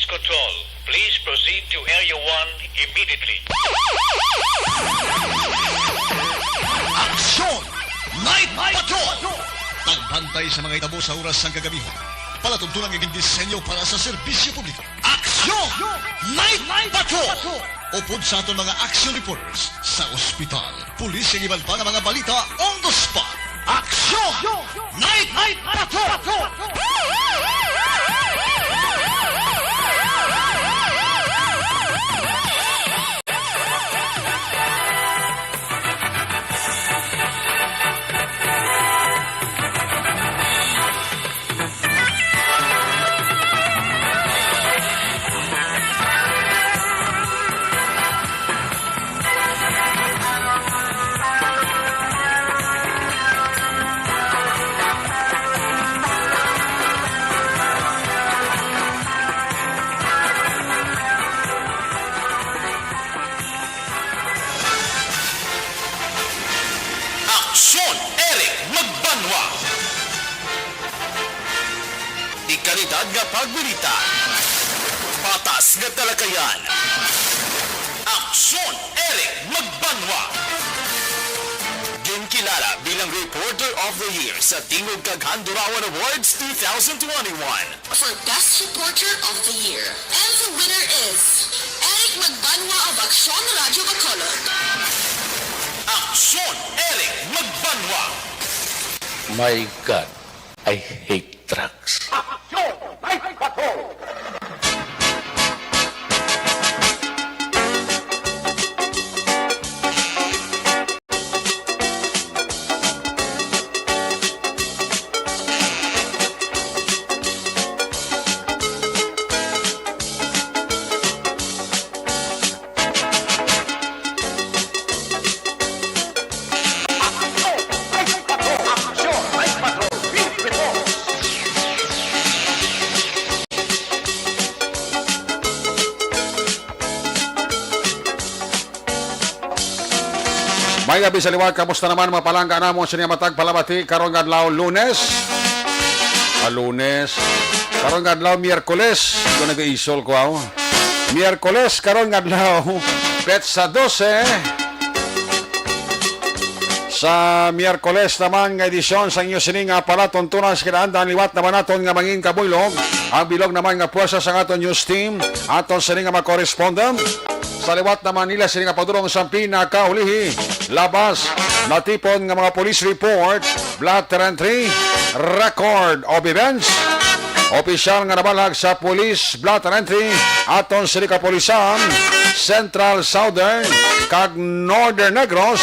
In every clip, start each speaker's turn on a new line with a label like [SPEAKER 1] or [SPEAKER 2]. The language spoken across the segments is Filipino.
[SPEAKER 1] Police Control. Please proceed to Area 1 immediately.
[SPEAKER 2] Aksyon! Night Patrol! Tagbantay sa mga itabo sa oras ng kagabihan. Palatuntunan ng disenyo para sa serbisyo publiko. Aksyon! Night Patrol! Upod sa aton mga action reporters sa ospital, pulis ang ibalta ng mga balita on the spot. Aksyon! Night Patrol!
[SPEAKER 3] Aksyon! Eric Magbanwa! Ikalidad nga pagbilita. Patas nga talakayan. Aksyon! Eric Magbanwa! Ginkilala bilang Reporter of the Year sa Tingog kag Handurawan Awards 2021.
[SPEAKER 4] For Best Reporter of the Year. And the winner is Eric Magbanwa of Aksyon Radio Bacolod.
[SPEAKER 3] Aksyon! Eric Magbanwa!
[SPEAKER 5] My God, I hate drugs.
[SPEAKER 6] May gabi sa liwat, kamusta naman mga palangga namon sa matag palabati karong adlaw Lunes. Lunes. Karong adlaw Miyerkules. Ito nag-iisol ko ako. Miyerkules karong adlaw Petsa 12. Sa Miyerkules naman nga edisyon sa inyo sining nga palatuntunan sa kinaandang liwat naman naton nga mangin kabuylog. Ang bilog naman nga puwersa sa aton news team. Aton sining nga mga-correspondent. Sa liwat naman nila sining nga padulong sa pinakaulihi. Labas, natipon nga mga police report, blatter entry, record of events. Opisyal nga nabalag sa police blatter entry aton sa kapulisan, Central, Southern, kag Northern Negros.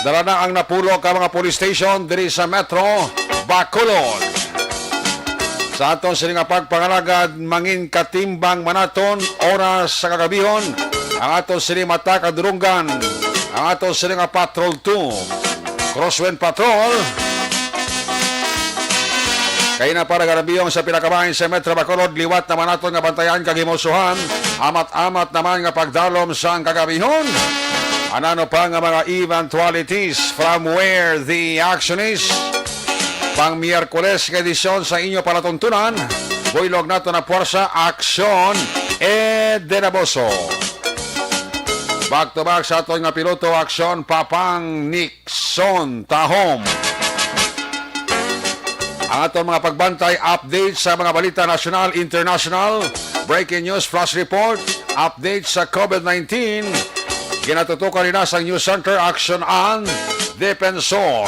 [SPEAKER 6] Dala na ang napulo ka mga police station diri sa Metro Bacolod. Sa aton sa nga pagpangalagad mangin katimbang manaton oras sa kagabihon. Ang aton sila mata kadurunggan, ang aton sila nga Patrol 2, Crosswind Patrol. Kaya na para garabiyong sa pinakabahin sa Metro Bacolod, liwat naman aton nga bantayan kagimusuhan, amat-amat naman nga pagdalom sa ang kagabihon. Anano pa nga mga eventualities from where the action is. Pang Miyerkules nga edisyon sa inyo palatuntunan, buylog nato na puwersa, Aksyon Denaboso. Back to back sa aton nga piloto, Aksyon Papang Nixon Tahom. Ang aton mga pagbantay, update sa mga balita nasyonal, international, breaking news, flash report, update sa COVID-19. Ginatutukan nila sa News Center, Action on Defensor.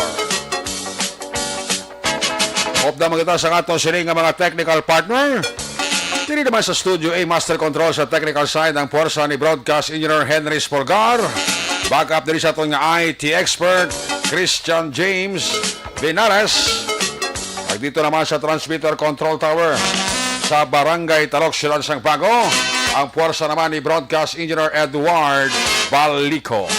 [SPEAKER 6] Hope na maganda sa aton sining nga mga technical partner. Dili naman sa Studio A, Master Control sa technical side ang puwersa ni Broadcast Engineer Henry Spolgar. Backup diri sa aton nga IT expert, Christian James Vinares. At dito naman sa Transmitter Control Tower sa Barangay Talok, Silan, Sangpago, ang puwersa naman ni Broadcast Engineer Edward Balico.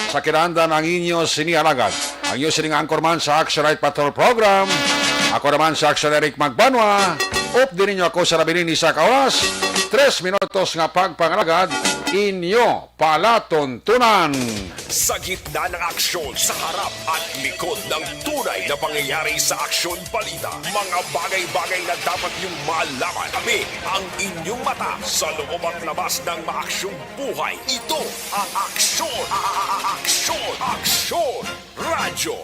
[SPEAKER 6] Sa kinahanglan ang inyo sinialagad, ang inyo sining anchorman sa Action Night Patrol Program. Ako naman sa Action Eric Magbanwa. I-off din ninyo ako sa labinin sa kaoras. 3 minutos nga pagpangalagad, inyo palatuntunan.
[SPEAKER 3] Sa gitna ng aksyon, sa harap at likod ng tunay na pangyayari sa aksyon balita. Mga bagay-bagay na dapat niyong malaman. Kami ang inyong mata sa loob at labas ng maaksyong buhay. Ito ang aksyon. Aksyon! Aksyon! Radyo!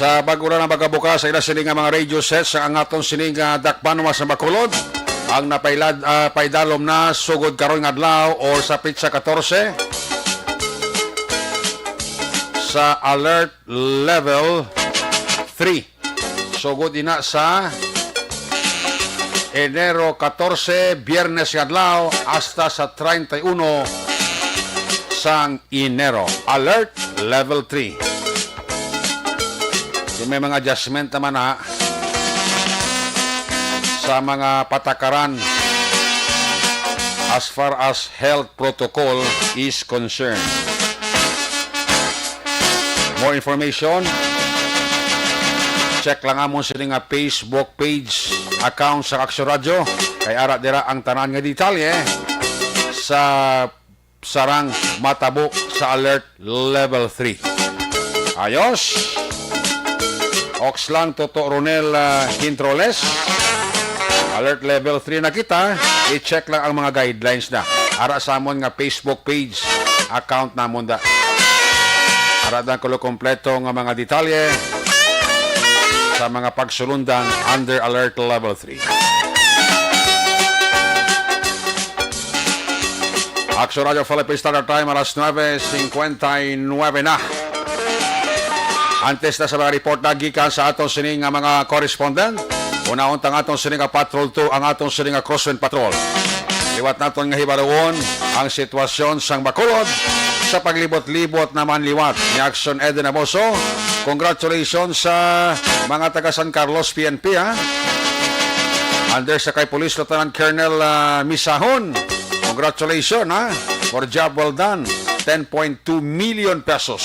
[SPEAKER 6] Sa bagula na magabukas sa ila sining nga mga radio sets sa ang aton sining dakbanwa sa Bacolod ang napailad paidalom na sugod karon nga adlaw or sa pitsa 14 sa alert level 3 sugod ina sa Enero 14 Biyernes nga adlaw hasta sa 31 sang Enero alert level 3. May mga adjustment naman sa mga patakaran as far as health protocol is concerned. More information, check lang amon sa nga Facebook page account sa Aksyon Radio kay ara dira ang tanan nga detalye sa sarang matabo sa alert level 3. Ayos. Oxlang Toto Ronel Hintroles. Alert level 3 na kita. I-check lang ang mga guidelines na. Ara sa amon nga Facebook page account namon da. Ara dan kulo kompleto nga mga detalye sa mga pagsulundan under alert level 3. Aksyon Radio Philippine Standard Time alas 9:59 na. Antes na sa mga report na gikan sa atong sining nga mga correspondent. Una-un tang atong sining nga Patrol 2 ang atong sining nga Crosswind Patrol. Liwat naton nga hibalawon ang sitwasyon sang Bacolod sa paglibot-libot naman liwat ni Action Eden Amoso. Congratulations sa mga taga San Carlos PNP Under sa kay Police Lieutenant Colonel Misahon. Congratulations for job well done. 10.2 million pesos.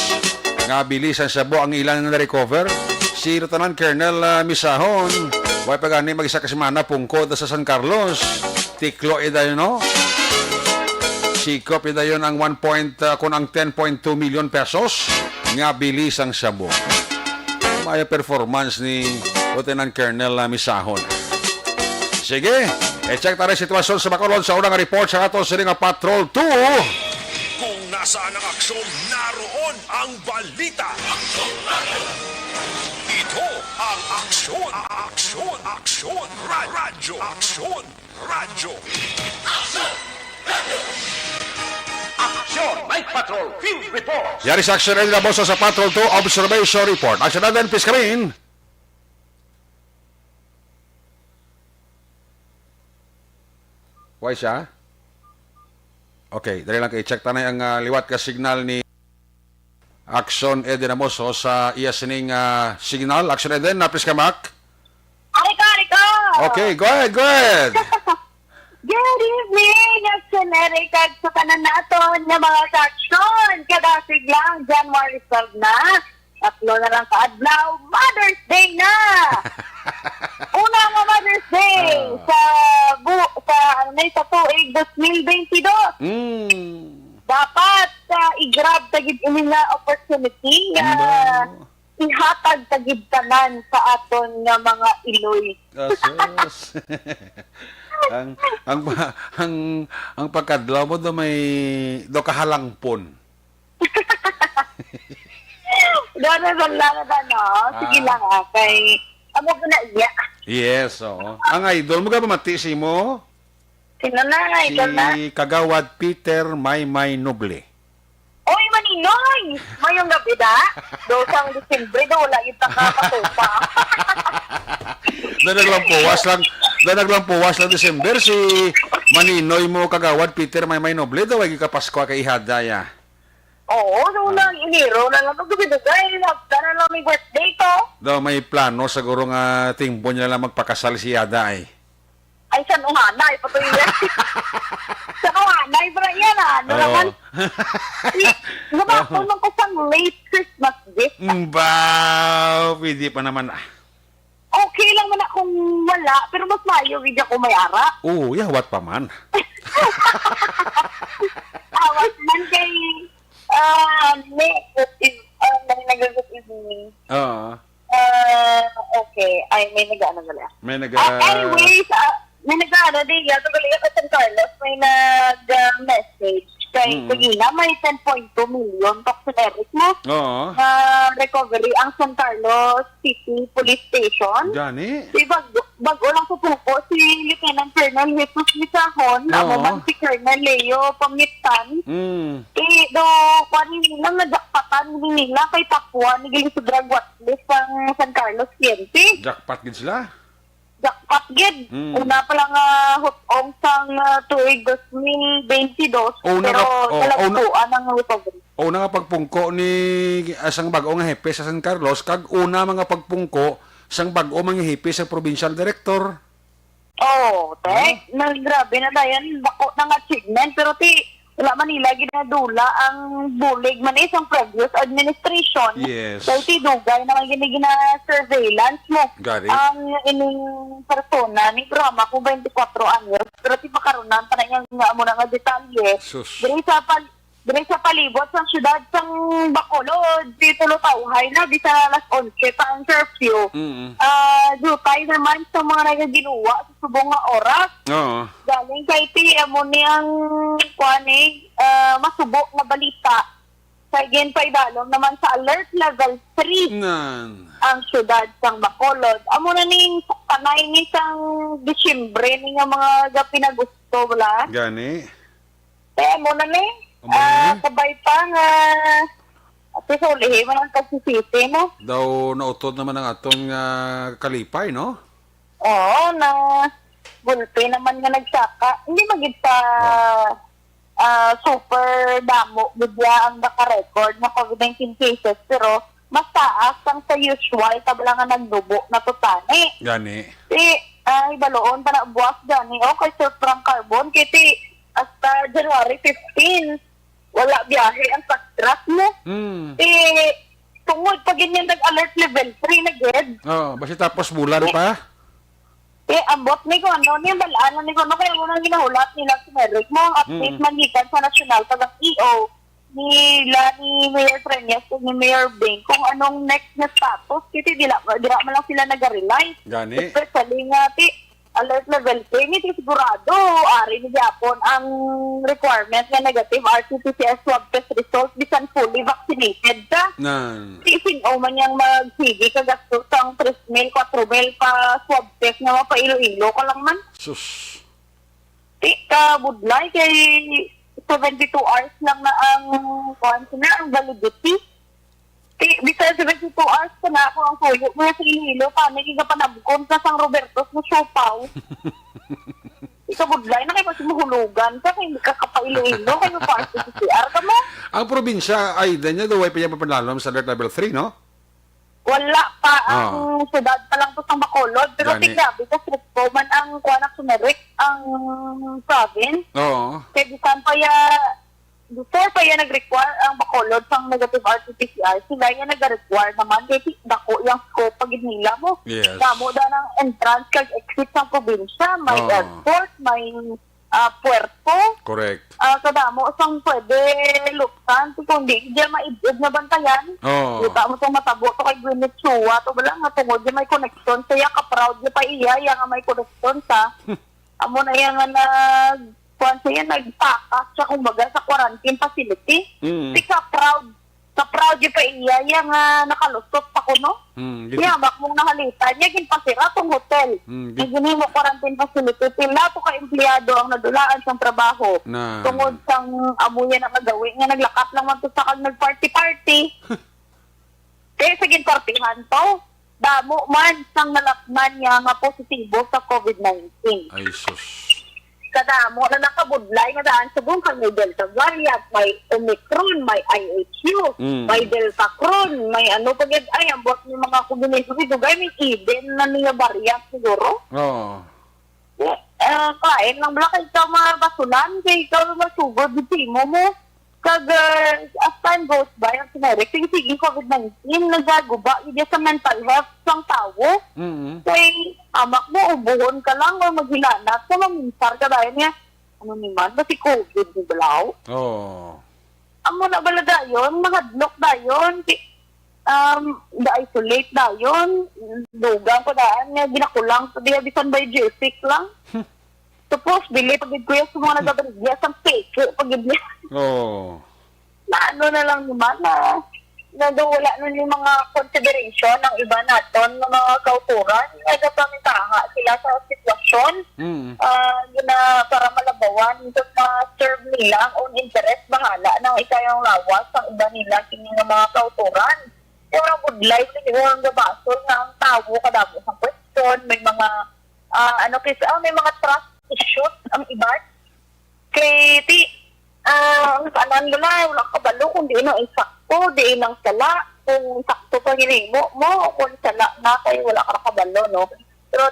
[SPEAKER 6] Nga bilisan sa buo ang ilan na recover. Si Lieutenant Colonel Misahon, way pagani mag-isa kasimana pungkod sa San Carlos. Tiklo idayon no? Sikop idayon ang 10.2 million pesos. Nga bilisan sa buo. May performance ni Lieutenant Colonel Misahon. Sige, i-check tayo sitwasyon sa Bacolod sa unang report sa ato sining Patrol 2.
[SPEAKER 3] Kung nasaan ang aksyon, naroon ang balita. Ito ang aksyon. Aksyon. Aksyon. Radyo. Aksyon. Radyo.
[SPEAKER 1] Action! Night Patrol! Field Report!
[SPEAKER 6] Yari sa Action Eden Amoso sa Patrol 2 Observation Report. Action Eden, please come in. Why siya? Okay, dali lang i-check tanay ang liwat ka signal ni Action Eden Amoso sa iya sining signal. Action Eden, please come back.
[SPEAKER 7] Arika!
[SPEAKER 6] Okay, go ahead.
[SPEAKER 7] Good evening, Action Erika, sa kanan naton nga mga ka-action. Kadasig lang, January 12 na. Tatlo na lang sa adlaw, Mother's Day na! Una nga Mother's Day sa tuig 2022. Dapat i-grab tagid ini nga opportunity nga ihatag tagid tanan sa aton nga mga Iloy.
[SPEAKER 6] Asos. ang pagkadlaw mo do may do kahalangpon.
[SPEAKER 7] Gano'n lang na no? Sige lang kay amo ko na iya.
[SPEAKER 6] Yes, oo. Ang idol mo ka ba matisi mo?
[SPEAKER 7] Sino na nga, ikaw na?
[SPEAKER 6] Si Kagawad Peter Maymay Noble.
[SPEAKER 7] Oy, maninoy! Mayong gabi da? Dosang Disyembre, do wala yung takakatupa.
[SPEAKER 6] Danaglang puwas lang December si Maninoy mo Kagawad Peter Maymay Noble daw ay kapasko kay ihadaya.
[SPEAKER 7] Oo, so lang iniro na lang magdugay. Nagda na lang may birthday ko.
[SPEAKER 6] Daw may plano siguro nga tingbo niya lang magpakasal si Yada ay.
[SPEAKER 7] Ay, sa nunganay, patuloy yan. Sa nunganay, pero yan ano naman. Nabakunan ko sang late Christmas gift.
[SPEAKER 6] Pwede pa naman
[SPEAKER 7] Okay lang man akong wala, pero mas mayo, hindi ako may ara.
[SPEAKER 6] Oo, yawat pa man.
[SPEAKER 7] Awas man kay, may nagagot evening.
[SPEAKER 6] Oo.
[SPEAKER 7] Okay, ay may nag-ano wala.
[SPEAKER 6] May
[SPEAKER 7] Anyways, may nag-ano din, yato galing ako San Carlos, may nag-message kay Pagina, may 10.2 million toxineric mo.
[SPEAKER 6] Oo.
[SPEAKER 7] Recovery ang San Carlos City Police Station.
[SPEAKER 6] Gani.
[SPEAKER 7] Si bago lang po po si Lieutenant Colonel Jesus Misahon,
[SPEAKER 6] Oo.
[SPEAKER 7] naman si Colonel Leo Pamitan. Do, kuwanin nila, najakpatan nila kay Takwa, nigiling sa drug watchlist ang San Carlos PNP.
[SPEAKER 6] Jackpot gid sila.
[SPEAKER 7] Jackpot gid. Una pa lang hutong sang tuig 2022, pero talagpuan ang recovery.
[SPEAKER 6] Una nga pagpungko ni asang bag-o nga hepe sa San Carlos, kag una mga pagpungko sang bag-o mga hepe sa provincial director.
[SPEAKER 7] Grabe na dayan, bako ng achievement, pero wala Manila ginadula ang bulig man isang previous administration.
[SPEAKER 6] Yes.
[SPEAKER 7] So, dugay naman surveillance mo.
[SPEAKER 6] Got it.
[SPEAKER 7] Ang ining persona ni drama ko 24 anyos, pero makarunan pa na nga mo na nga detalye.
[SPEAKER 6] Sus.
[SPEAKER 7] Diri sa palibot sa syudad sang Bacolod, dito Lutawhay na, di sa alas 11 pa ang curfew. Dutay naman sa mga nagaginuwa sa subong nga oras.
[SPEAKER 6] Oo.
[SPEAKER 7] Galing kay mo niyang masubok na balita. Sa pa idalong naman sa alert level 3
[SPEAKER 6] Nan.
[SPEAKER 7] ang syudad sang Bacolod. Amo na ning panay ni sang Disyembre ni nga mga pinagusto wala.
[SPEAKER 6] Gani.
[SPEAKER 7] Amo na ni. Sabay pa nga at sulihin mo ng kagsisisi mo.
[SPEAKER 6] Daw nautod naman ang atong kalipay, no?
[SPEAKER 7] Oo, na gulpi naman nga nagsaka. Hindi magid sa super damo bigla ang naka-record na COVID-19 cases, pero mas taas ang sa usual tabla nga nagdubo na tutani.
[SPEAKER 6] Gani.
[SPEAKER 7] Ibaloon pa na buwas gani. Okay, Sir Frank Carbon, kiti hasta January 15. Wala biyahe ang fast-track mo. Tungod pag ganyan nag-alert level 3 na ged.
[SPEAKER 6] Basta tapos bulan pa.
[SPEAKER 7] Ambot ni ko, niya balaan ni ko, kaya mo nang ginahulat nila si Merrick mo, ang update manikan sa national tagang EO ni Mayor Trenyes ni Mayor Bing kung anong next na status, kasi dila man lang sila nag-realize.
[SPEAKER 6] Gani.
[SPEAKER 7] Especially nga, alert level 3, hindi sigurado, ari ni Japon ang requirement nga negative RT-PCR swab test result bisan fully vaccinated ka.
[SPEAKER 6] Nan.
[SPEAKER 7] Sino man niyang magsigi kagastos ang 3,000, 4,000 pa swab test nga mapailo-ilo ka lang man.
[SPEAKER 6] Sus.
[SPEAKER 7] Budlay kay 72 hours lang na ang ang validity. Bisa 72 hours pa na ako ang suyo. Mga silihilo, paano yung panabukon ka sang Roberto's mo siopaw. Budlay na kayo kasi mahulugan ka, kaya hindi ka kapailo-ilo, kayo pa PCR ka mo.
[SPEAKER 6] Ang probinsya ay niya daw ay pinapapanalam sa alert level 3, no?
[SPEAKER 7] Wala pa ang syudad pa lang to sa Bacolod, pero tignabi ka stricto man ang kuwanak sumerik ang province.
[SPEAKER 6] Oo.
[SPEAKER 7] Kaya bisan pa before pa yan nag-require ang Bacolod sang negative RT-PCR, sila yan nag-require naman, kaya dako yung scope pag nila mo.
[SPEAKER 6] Yes.
[SPEAKER 7] Damo da ng entrance kag exit sa probinsya, may airport, may puerto.
[SPEAKER 6] Correct.
[SPEAKER 7] Kadamo sang pwede luksan, kung di diyan maibig na bantayan. Kita mo itong matabo to kay Gwyneth Chua, to wala nga tungod, may connection, kaya ka-proud niya pa iya, nga may connection sa. Amo na yan nga kung siya nagpakas siya kumbaga sa quarantine facility. Ka-proud yung pa iya, yung nakalusot pa ko, no? Bak mong nahalitan, yung ginpasira tong hotel. Gini mo quarantine facility, pila to ka-empleyado ang nadulaan sa trabaho. Tungod sang amuyan ang nagawin, nga naglakat lang man to sa kag nag-party-party. Kaya sa ginpartihan to, damo man sang nalakman niya nga positibo sa COVID-19.
[SPEAKER 6] Ay, sus.
[SPEAKER 7] Kadamo na nakabudlay nga daan sa buong kang may Delta variant, may Omicron, may IHU, may Delta Cron, may ano pag ay ambot ng mga kombinasyon dugay may Eden na niya variant siguro. Kain lang bala kay ikaw mga basulan, kay ikaw masugod, di mo mo. Kag as time goes by, ang sinari, sige COVID-19, nagaguba, hindi sa mental health ng tao. Kay amak mo, ubuhon ka lang o maghilanat, so maminsar ka dahil niya, ano naman, ba si COVID ni Balaw?
[SPEAKER 6] Oh.
[SPEAKER 7] Amo na bala dayon, mahadlok dayon, da-isolate dayon, dugang ko daan niya, ginakulang, so diya bisan by Jessic lang. Tapos, bili pagid ko yung sa mga nagabaligya sa fake, pagid niya.
[SPEAKER 6] Oh.
[SPEAKER 7] Na ano na lang naman, na wala nun yung mga consideration ng iba naton, ng mga kauturan, nagapamitaha sila sa sitwasyon, na para malabawan, yung ma-serve nila ang own interest, bahala ng ikayang lawas ang iba nila, kini ng mga kauturan. Yung ang good life, yung gabasol na ang tao, kadamo sa question, may mga, may mga trust issues ang iba. Kaya, kanan nila, wala kabalo kung di nang insakto, di nang sala, kung sakto pa hinimo mo, kung sala na kayo, wala ka kabalo, no? Pero,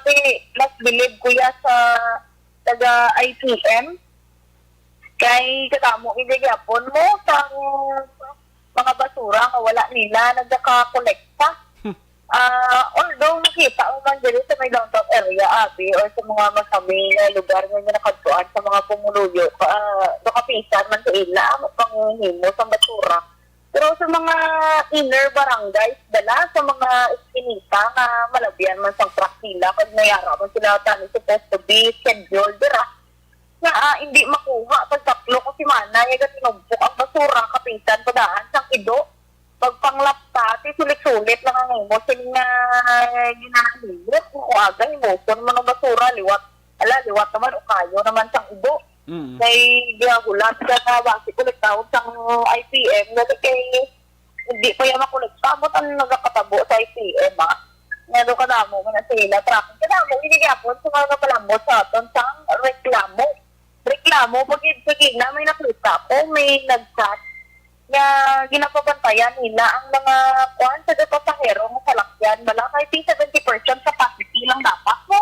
[SPEAKER 7] mas believe ko ya sa taga-IPM, kay katamo, iligapon mo sa mga basura nga wala nila, nagkaka-kolekta. Although nakita mo man dito sa may downtown area, Abi, or sa mga masaming lugar nga nakadtuan sa mga pumuluyo, nakapisan man sa ila, panghimo sa basura. Pero sa mga inner barangays, dala, sa mga iskinita na malabyan man sa truck nila, pag nayara man sila tani supposed to be scheduled, dira, na hindi makuha pag tatlo kasi mana, yung tinumpok ang basura, kapisan, padaan, sang ido, pagpanglapta, sulit-sulit lang ang mo, siling na ginahimot, kung aga, himoson mo ng basura, liwat naman, o kayo naman sang ido. Kay gihagulat ka na, basi kuliktawag sang IPM, kasi kay hindi pa yung makulikta, mo ang nagkakatabo sa IPM, nga doon kadamo mo na sila, tracking kadamo, hindi gapon, sa mga napalambot sa aton, sang reklamo, pag-ibigay na may nakita ko, may nag-chat, nga ginapabantayan nila ang mga kuhan sa pasahero ng salakyan, bala kahit 70% capacity lang dapat mo.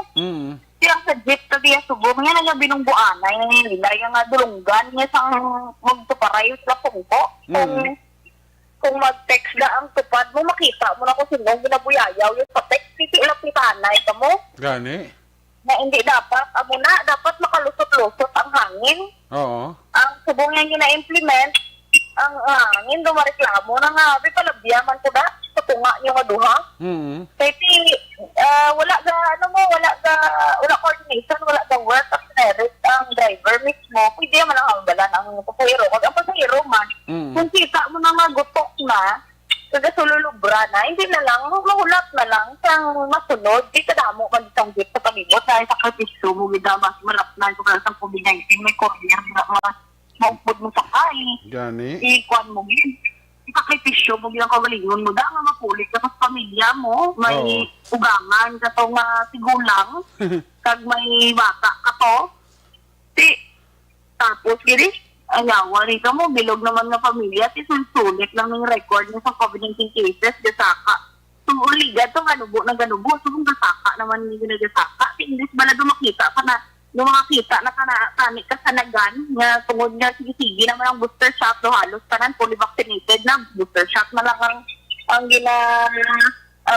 [SPEAKER 7] Siyang sa jeep na diya subong, nga nga binungbuanay nila, yung dulunggan niya sang magtuparay sa pungko. Kung mag-text na ang tupad mo, makita mo na kung sino ginabuyayaw yung sa text, titilapitanay ka mo.
[SPEAKER 6] Gani?
[SPEAKER 7] Na hindi dapat, dapat makalusot-lusot ang hangin.
[SPEAKER 6] Oo.
[SPEAKER 7] Ang subong niya gina-implement, ang hangin, dumareklamo na nga, palabyaman ko na, sa tunga niyo nga duha. Kaya wala coordination, wala ka work, ang merit, ang driver mismo, pwede man ang hambalan ang pasahero. Kung ang pasahero man, kung kita mo na magutok na, kada sululubra na, hindi na lang, mahulat na lang, sang masunod, di kadamo man isang jeep sa palibot, dahil sa karpisyo mo, mas malap na, kung sa COVID-19, may courier, maupod mo sa kay.
[SPEAKER 6] Gani?
[SPEAKER 7] Ikuan mo yun. Ikakripisyo mo bilang kawalingon mo da nga mapulit ka sa pamilya mo. May ugangan ka to nga tigulang. Kag may bata ka to. Tapos gini, ayawa rin ka mo. Bilog naman nga pamilya. Sulit lang ng record niya sa COVID-19 cases. Gasaka. So, uligad to ganubo na ganubo. So, kung gasaka naman yung ginagasa. English bala dumakita pa na yung mga kita na kanik kasanagan nga tungod nga sige-sige naman ang booster shot do halos tanan fully vaccinated na booster shot na lang ang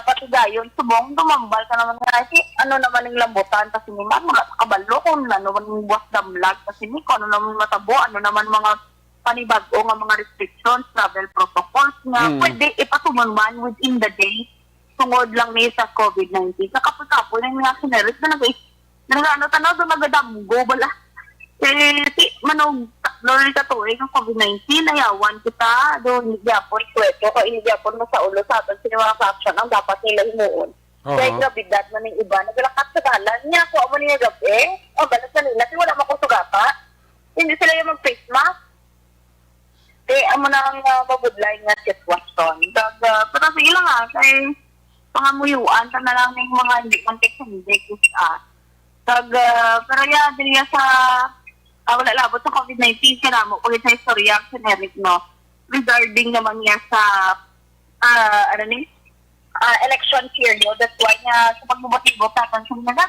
[SPEAKER 7] patigayon subong dumambal ka naman nga kasi ano naman yung lambutan kasi ni man mga kabalo kung ano naman yung buwas damlag kasi ni kung ano naman matabo ano naman mga panibago nga mga restrictions travel protocols nga pwede ipatuman man within the day tungod lang ni sa COVID-19 kapag-kapag na yung mga sinerit na tanaw doon nagadamgo bala. Manog tatlo ka to ng COVID-19, nayawan kita doon Japon, Puerto, kaya Japon mo sa ulo sa atin, siniwang action ang dapat nila himuon. Kaya grabidad man ng iba, naglakat sa galan niya, kung amo niya gabi, balas na nila, kasi wala makusugata, hindi sila yung mag-face mask. Kaya amo na ang mabudlay nga sitwasyon. Pero sige lang kaya pangamuyuan, na lang ng mga hindi context-hindi pero diriya sa wala labot sa COVID-19 kanamo ulit sa istorya generic no regarding naman niya sa election period. That's why nga sa pagbubatibot natin sa mga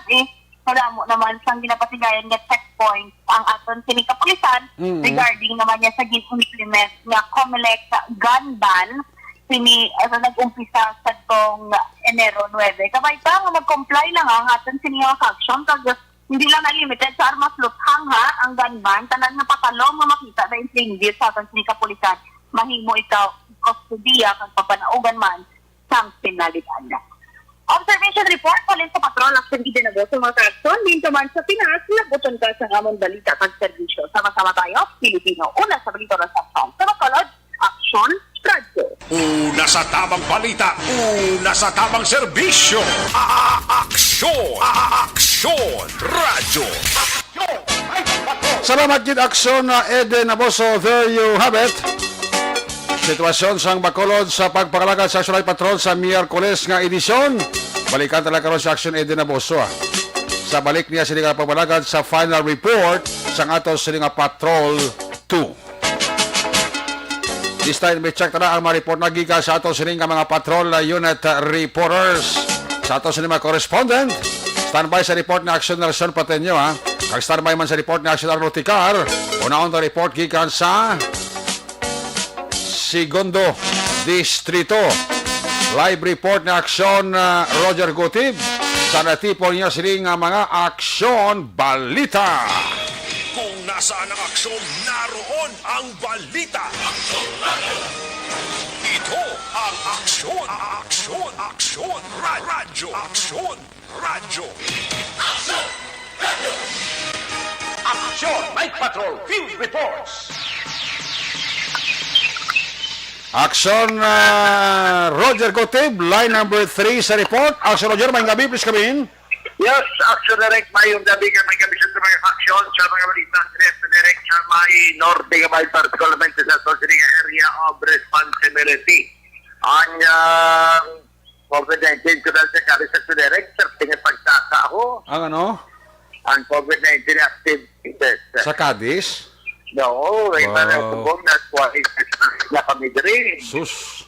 [SPEAKER 7] Madamo naman siyang ginapatigayan nga checkpoint ang aton sini kapulisan regarding naman niya sa gin-implement nga COMELEC gun ban sini nag-umpisa sa tong Enero 9. Kabay pa nga mag-comply lang ang aton sini nga action kag hindi lang na limited sa armas luthang ha ang gun ban tanan nga patalong nga makita na infringed sa aton sini kapulisan mahimo ikaw kustodiya kag papanaugan man sang penalidad. Observation report palin sa patrol action gidinagos sa mga kaakson dito man sa Pinas naguton ka sa among balita kag serbisyo. Sama-sama tayo, Pilipino. Una sa balita sa action. Sa makalod, Action Radio.
[SPEAKER 3] Una sa tamang balita, una sa tamang serbisyo. Aksyon! Aksyon! Radyo!
[SPEAKER 6] Salamat gid aksyon na Eden Aboso. There you have it. Sitwasyon sang Bacolod sa pagpakalakad sa Action Patrol sa Miyerkules nga edisyon. Balikan talaga karon sa Action Eden Aboso. Sa balik niya sila pagpakalakad sa final report sang ato sila Patrol 2. This time may check na ang mga report na giga sa ato sila mga patrol unit reporters. Sa ato sila mga correspondent. Standby sa report na Action Nelson Patenyo ha. Kag standby man sa report na Action Arloticar. Unaon ta report gikan sa Segundo Distrito. Live report na aksyon Roger Gutib. Sa natipon niya siling mga aksyon balita.
[SPEAKER 3] Kung nasaan ang aksyon, naroon ang balita. Ito ang aksyon, aksyon, aksyon, radyo, aksyon, radyo.
[SPEAKER 5] Action! Night Patrol Field Reports!
[SPEAKER 6] Aksyon Roger Gutib, line number 3 sa report. Aksyon Roger, may gabi, please come in.
[SPEAKER 8] Yes, Action Direct mayong gabi ka may kabisyon sa mga aksyon sa mga balita sa direct sa may Norte nga may particularmente sa Sosiring Area of Responsibility. Ang COVID-19 ko dahil sa kabisyon sa direct sa tingin pagtaka ako.
[SPEAKER 6] Ang ano?
[SPEAKER 8] Ang COVID-19 active test.
[SPEAKER 6] Sa Cadiz?
[SPEAKER 8] No, may mga tubong na quarantine na kami rin.
[SPEAKER 6] Sus.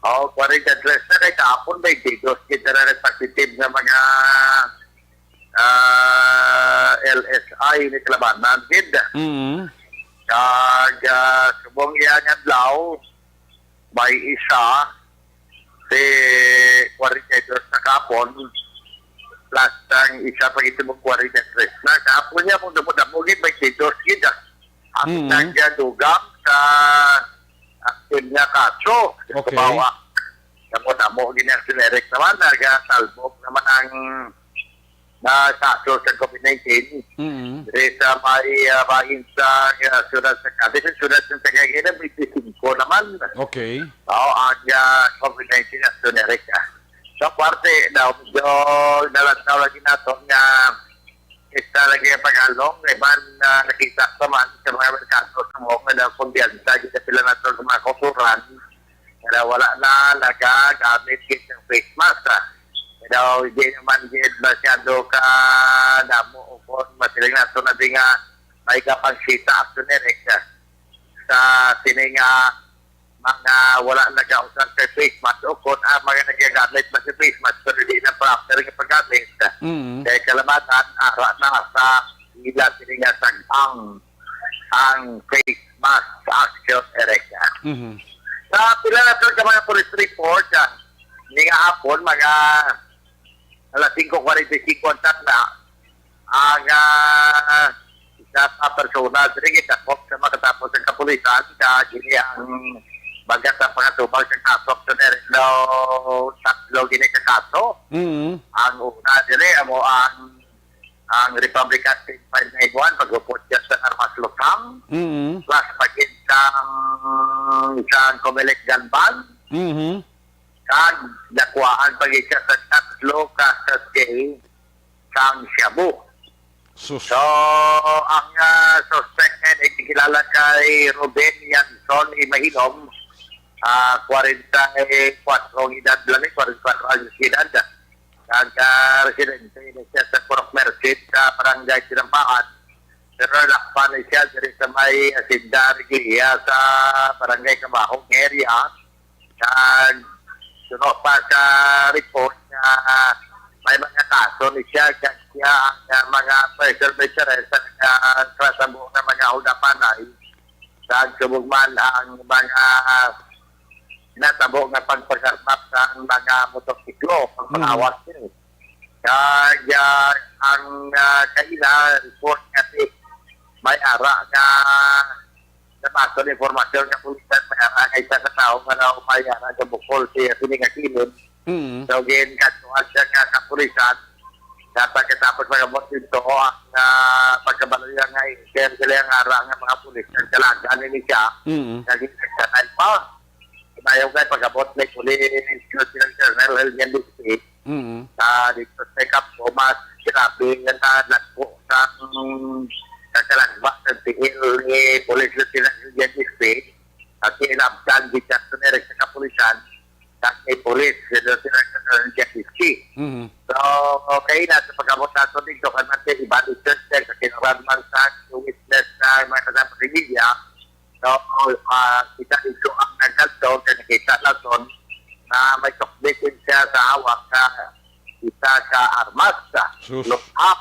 [SPEAKER 8] Oh, quarantine dress na rin kahapon may didos kita na rin positive na mga LSI ni Kalabanan gid. Kag subong iyang adlaw may isa si 42 na kapon plus ang isa pag ito mong 43 na kapon niya kung dumudamugin may didos gid. Ang nagyadugang sa aktin niya kaso
[SPEAKER 6] Okay.
[SPEAKER 8] kumawa mo ginasinerek naman nagasalbok naman ang na kaso sa COVID-19 sa may bahin sa surat sa Cadiz surat sa Tagagina may 5 naman
[SPEAKER 6] Okay.
[SPEAKER 8] ang COVID-19 na sinerek sa parte daw medyo nalantaw lagi nato nga isa lagi ang pag-along man nakita sa mga merkado sa mga na kumbiyansa kita sila nato sa mga kusuran kaya wala na nagagamit ng face mask daw hindi naman din masyado ka damo o kung masiling nato na di nga may kapagsita after nirek sa sininga mga wala nag-ausang sa face mask o kung mga nagagamit na sa face mask pero hindi na proper nga paggamit kaya kalamatan ara na sa ila sininga ang face mask action ereka sa pila na ito ka mga police report hindi nga hapon mga alas 5:45 kontak na ang isa sa persona sige tapos sa makatapos ang kapulisan gini ang bagat sa pangatubang sa kaso sa daw tatlo gini ka kaso ang una dire amo ang Republican State 591 pag-upot siya sa armas lukang plus isang COMELEC gun ban kag dakwaan pag-isa sa tatlo kasasay sang Shabu.
[SPEAKER 6] Sus.
[SPEAKER 8] So, ang suspect ay kilala kay Ruben Yanson Imahilom, 44 edad lang, 44 anos edad. Ang residente niya siya sa Purok Merced sa Barangay Sinampaan. Pero lakpan siya dari sa may Asindar Giya sa Barangay Kamahong area. At sunod pa sa report na may mga kaso ni siya kaya ang mga preservation sa trasabo ng mga udapanay sa subugman ang mga natabo nga pagpagkarmat sa mga motosiklo pagpangawas din. Kaya ang kaila report kasi may ara nga napaso na informasyon ng pulisan may ara nga isa sa tao nga na may ara sa bukol siya siningakilin. So, katuan siya nga kapulisan na pagkatapos magabot dito ang pagkabalaya nga sila ang ara nga mga pulis ng kalagaan ni siya naging nagsanay pa. Ayaw nga pagabot na pulis ng Colonel Helgen District dito sa Kapso mas sinabi nga na nagpo sa kakalagba ng tingil ni pulis ng Helgen District at inabdan di Jackson Eric sa kapulisan at may pulis ng Helgen District. So, okay na sa pagabot nato dito kan natin ibalik church sa kinaraman sa witness na mga kasama sa media. So, kita ito ang nagkalto na nakita natin na may sukbitin siya sa hawak sa isa sa armas sa lock-up.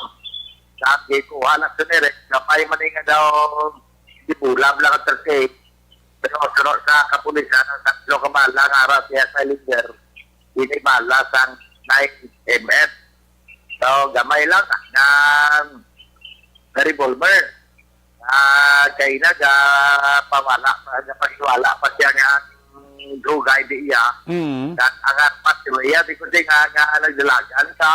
[SPEAKER 8] Sabi ko, anak sa nirek, kapay maninga daw di bulab lang ang terkay. Pero sunod sa kapulisan, ang tatlo kamalang araw siya sa linger, hindi malas ang 9 mm. So, gamay lang na revolver. Kaya pawala pakiwala pa siya nga drugay di iya at ang armas siya di ko nga nagdalagan ka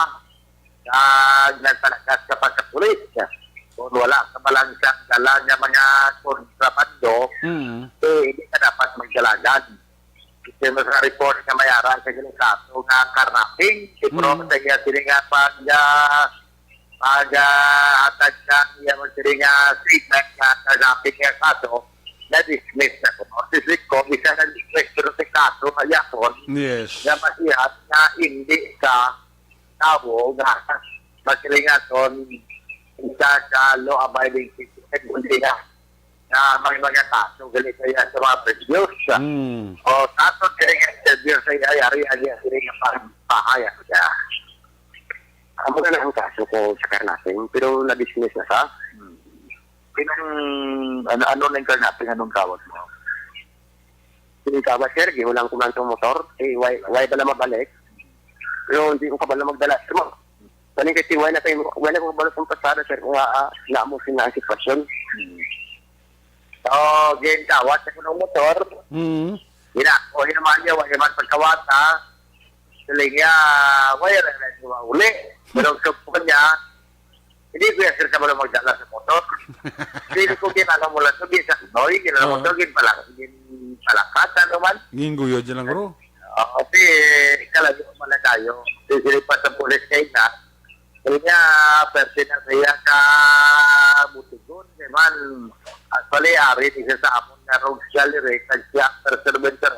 [SPEAKER 8] nagtalagas ka pa sa pulis kung wala ka malang siyang dala niya mga kontrabando hindi ka dapat magdalagan kasi mas report na mayaran sa ganang kaso nga karnaping pero sa iya sila nga pag-atag ka niya magsiring statement na nagapit niya kaso, na-dismiss na ko. Dismiss ko, isa na-dismiss pero sa kaso na yakon, na masihat na hindi ka tao na magsiring aton isa sa law-abiding citizen, kundi na may mga kaso ganito yan sa mga previous. O kaso siring interview sa yari-yari siring pahaya siya.
[SPEAKER 5] Amo na ang kaso ko sa Karnaping, pero na-dismiss na sa.
[SPEAKER 8] Ano na yung Karnaping, anong kawat mo?
[SPEAKER 5] Hindi kawat, sir, walang kumantong motor, why ba na mabalik? Pero hindi ko kabala magdala, sir mo. Paling kasi why na ko kabala sa pasada, sir, kung naamusin na ang sitwasyon.
[SPEAKER 8] So, game kawat sa kunong motor, o hinaman niya, why naman pagkawata, sila niya, why na uli. Pero sa niya, hindi ko yung sir ka mo magdala sa motor. Hindi ko ginala mo lang ito, ginanoy, ginala mo ito, ginpalakatan naman.
[SPEAKER 6] Ginguyod dyan lang, bro.
[SPEAKER 8] Kasi, kalagyo mo na tayo. Sisilipan sa pulis kayo na. Kaya nga, persi na siya ka butigon. Naman, actually, ari, isa sa amon na rogue gallery, nagsiya, perserventer.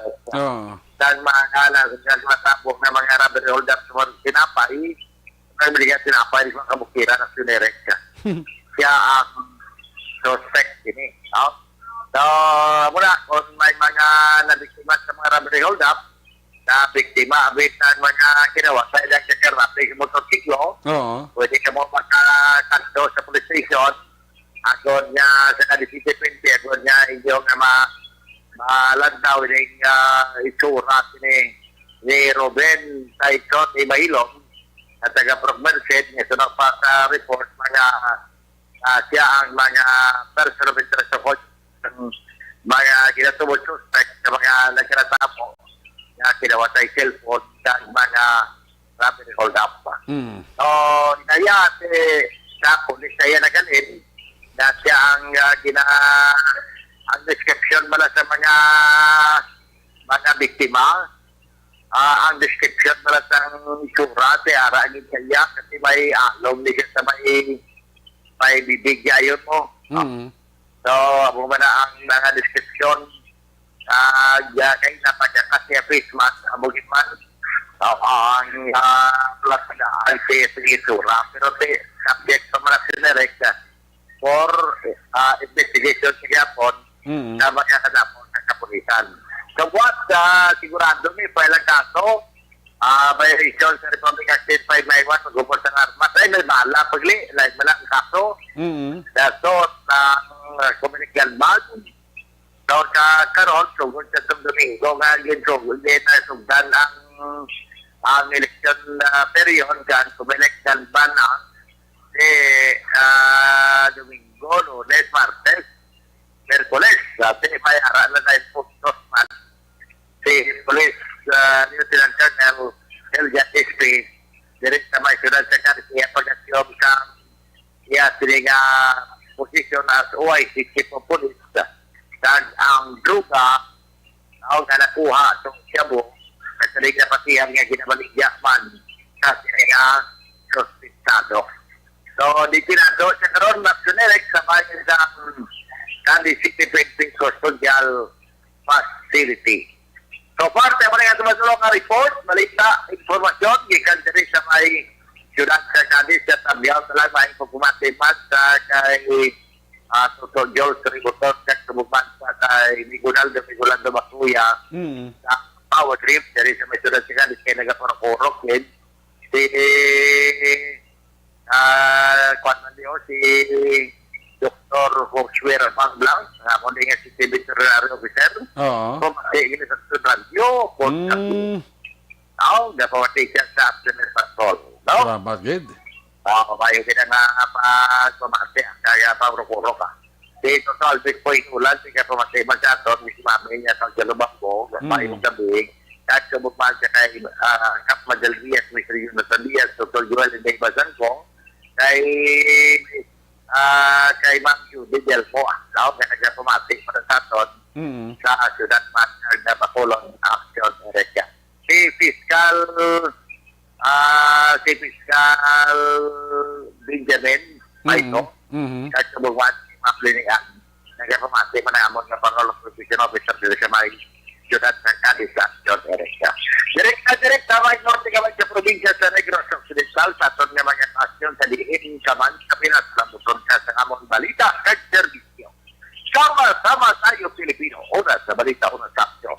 [SPEAKER 8] Saan maakala, kung matabok na mga rubber holder sa mga sinapay, nagbiligyan sinapay ng mga kabukira ng sinerek ka. Kaya ang suspect ini. So, muna, kung may mga nabiktima sa mga rubber hold-up, na biktima, abit na mga kinawa sa ilang kakarapin sa motorsiklo, pwede ka mo makakanto sa police station, agod niya sa kadisipin, agod niya inyong malandaw ng itsura ni Ruben Taikot Ibailong at taga-Progmerced nga sunod pa sa report mga siya ang mga person of interest sa mga ginatubod suspect sa mga nagkaratapo na kinawatay cellphone ng mga rapid hold-up pa. So, inaya sa pulis na yan na ganin na siya ang ang description mula sa mga biktima, ang description mula sa sura, ara ang kaya kasi may alom niya sa may bibig yayon mo. So, abo man na ang mga description kay napagkakasya face mask, abogin man ang plus na ang sura. Pero subject sa mga sinerek for investigation sa Japon na magkakadapon sa kapulisan. So what, sigurado may file ang kaso violation sa Republic Act 591 pag-upos ng armas ay may bala pagli like malang kaso dato ng communal ban so sa karon sugod sa itong Domingo nga ginsugod din na sugdan ang election period kan communal ban na Domingo, Lunes, Martes, Merkules dati may aralan na puntos man si Police Lieutenant Colonel Elja SP direct sa may syudad sa Karisiya pagkasiyom sa iya siniga posisyon as OIC Chief of Police kag ang druga ang nakuha itong Siabo at siniga patiyang nga ginabaligya man sa siniga suspistado. So, di pinado sa karon nationalek sa bayan sa Candy City Printing Custodial Facility. So far, tayo mo na nga tumatulong ang report, balita, informasyon, gikan diri sa may syudad sa Candy sa Tabiao talang may pagpumatiman sa kay Dr. Joel Tributor sa tumuban sa kay Migueldo Masuya sa power trip diri sa may syudad sa Candy kay nagaporok-porok din si si Dr. Foxware Panglang, mo din nga si veterinary officer.
[SPEAKER 6] Oo.
[SPEAKER 8] Pumati gini sa radyo, pumati siya sa afternoon patrol. No?
[SPEAKER 6] Salamat, gid.
[SPEAKER 8] Kayo kita nga pumati, kaya pang-rukuro ka. Dito sa Albert Point ulan, sige pumati man siya ito, may simami niya sa Jalubangko, may gabi, kahit sumupaan siya kay Cap Madalvias, Mr. Yunus Alias, Dr. Joel Inday Bazanco, kay Ma'am Judy Delpo, na nagpumati para sa aton sa Ciudad Master na Bacolod Action Area. Si Fiscal Benjamin Maito, kahit subukan si Ma'am Linian, nagpumati manamon na Parol Provision Officer dito sa may Ciudad sa Cadiz Action Area. Direkta may norte kamay sa probinsya sa Negros Occidental sa aton nga mga aksyon sa diin kaman sa Pinas na muson ka sa amon balita at serbisyo. Sama-sama tayo Pilipino. Una sa balita, una sa aksyon.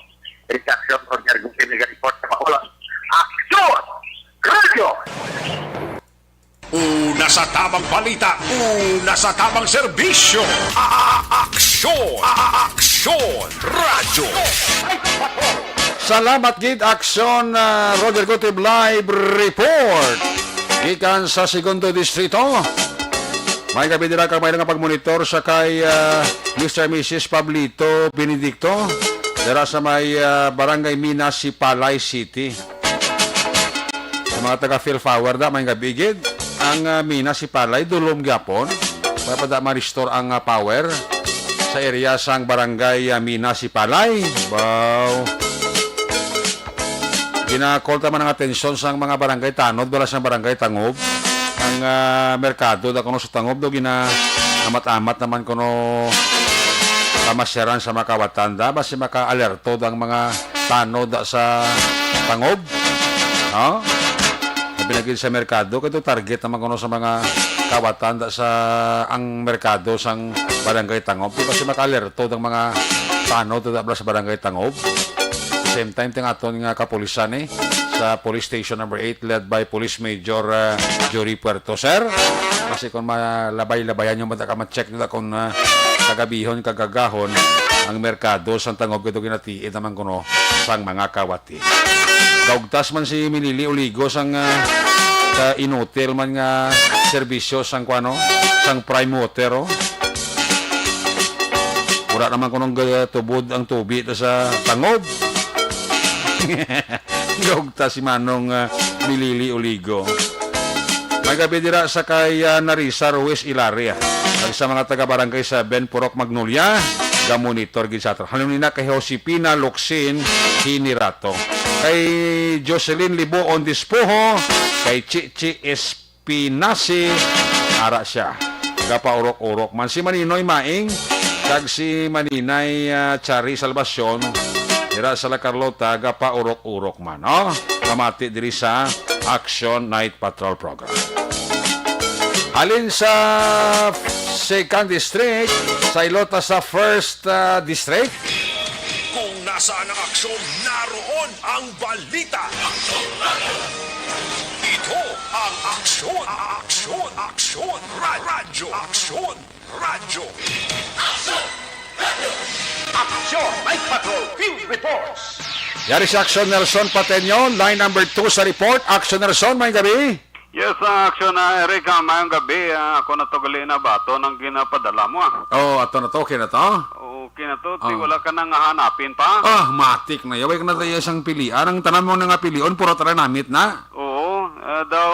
[SPEAKER 8] Aksyon Roger Gustin report sa Bacolod. Aksyon! Radio!
[SPEAKER 3] Una sa tamang balita, una sa tamang serbisyo. Aksyon! Aksyon! Radyo!
[SPEAKER 6] Salamat, gid. Aksyon, Roger Gutib Live Report. Gikan sa Segundo Distrito. May gabi nila kang may nga pagmonitor sa kay Mr. Mrs. Pablito Benedicto. Dara sa may Barangay Minas, Palay City. Sa mga taga Philpower da, may gabi, gid. Ang Minas, Palay, dulom gyapon. Para ma-restore ang power sa area sang Barangay Minas, Palay. Wow. Ginakolta man ang atensyon sa mga barangay tanod, wala sa barangay tangob. Ang merkado da kuno sa tangob do amat-amat naman kuno kamasyaran sa makawatanda basi maka-alerto ang mga tanod da sa tangob. Ha? Pinagil sa merkado kay target naman kuno sa mga kawatanda sa ang merkado sang barangay tangob. Basi maka-alerto ang mga tanod da sa barangay tangob. Same time ting aton nga kapulisan sa Police Station number 8 led by Police Major Jory Puerto. Sir, kasi kung malabay-labayan yung mata ka ma-check nila kung kagabihon, kagagahon ang merkado sa tangob ito ginatiid naman kuno sang mga kawati. Gaugtas man si Milili Uligo sang inutil man nga serbisyo sang kuano, sang prime water. Wala naman kunong tubod ang tubig sa tangob. Gugta si Manong Milili Uligo. Magabi dira sa kay Narisa Ruiz Ilaria. Sa mga taga-barangay sa Purok Magnolia, ga-monitor gid sa ato. Halumina kay Josepina Luxin Hinirato. Kay Jocelyn Libo on Dispoho, kay Chichi Espinasi, ara siya. Gapaurok-urok man si Maninoy Maing, kag si Maninay Chari Salvacion, dira sa La Carlota, gapaurok-urok man. Oh, kamati diri sa Action Night Patrol Program. Halin sa Second District, sa Ilota sa First District.
[SPEAKER 3] Kung nasaan ang aksyon, naroon ang ang balita. Ito ang Aksyon, Radyo.
[SPEAKER 1] Action! Night Patrol Field Reports!
[SPEAKER 6] Yari si Action Nelson Patenyo, line number 2 sa report. Action Nelson, may gabi.
[SPEAKER 9] Yes, action na Eric, mayong gabi, ako na to gali na bato ng ginapadala mo.
[SPEAKER 6] Oh, ato na to, okay na to.
[SPEAKER 9] Okay na to, wala ka nang hanapin pa.
[SPEAKER 6] Matik na. Yaway ka na tayo isang pilian. Ang tanan mo na nga pilion, puro tara namit na.
[SPEAKER 9] Oo, daw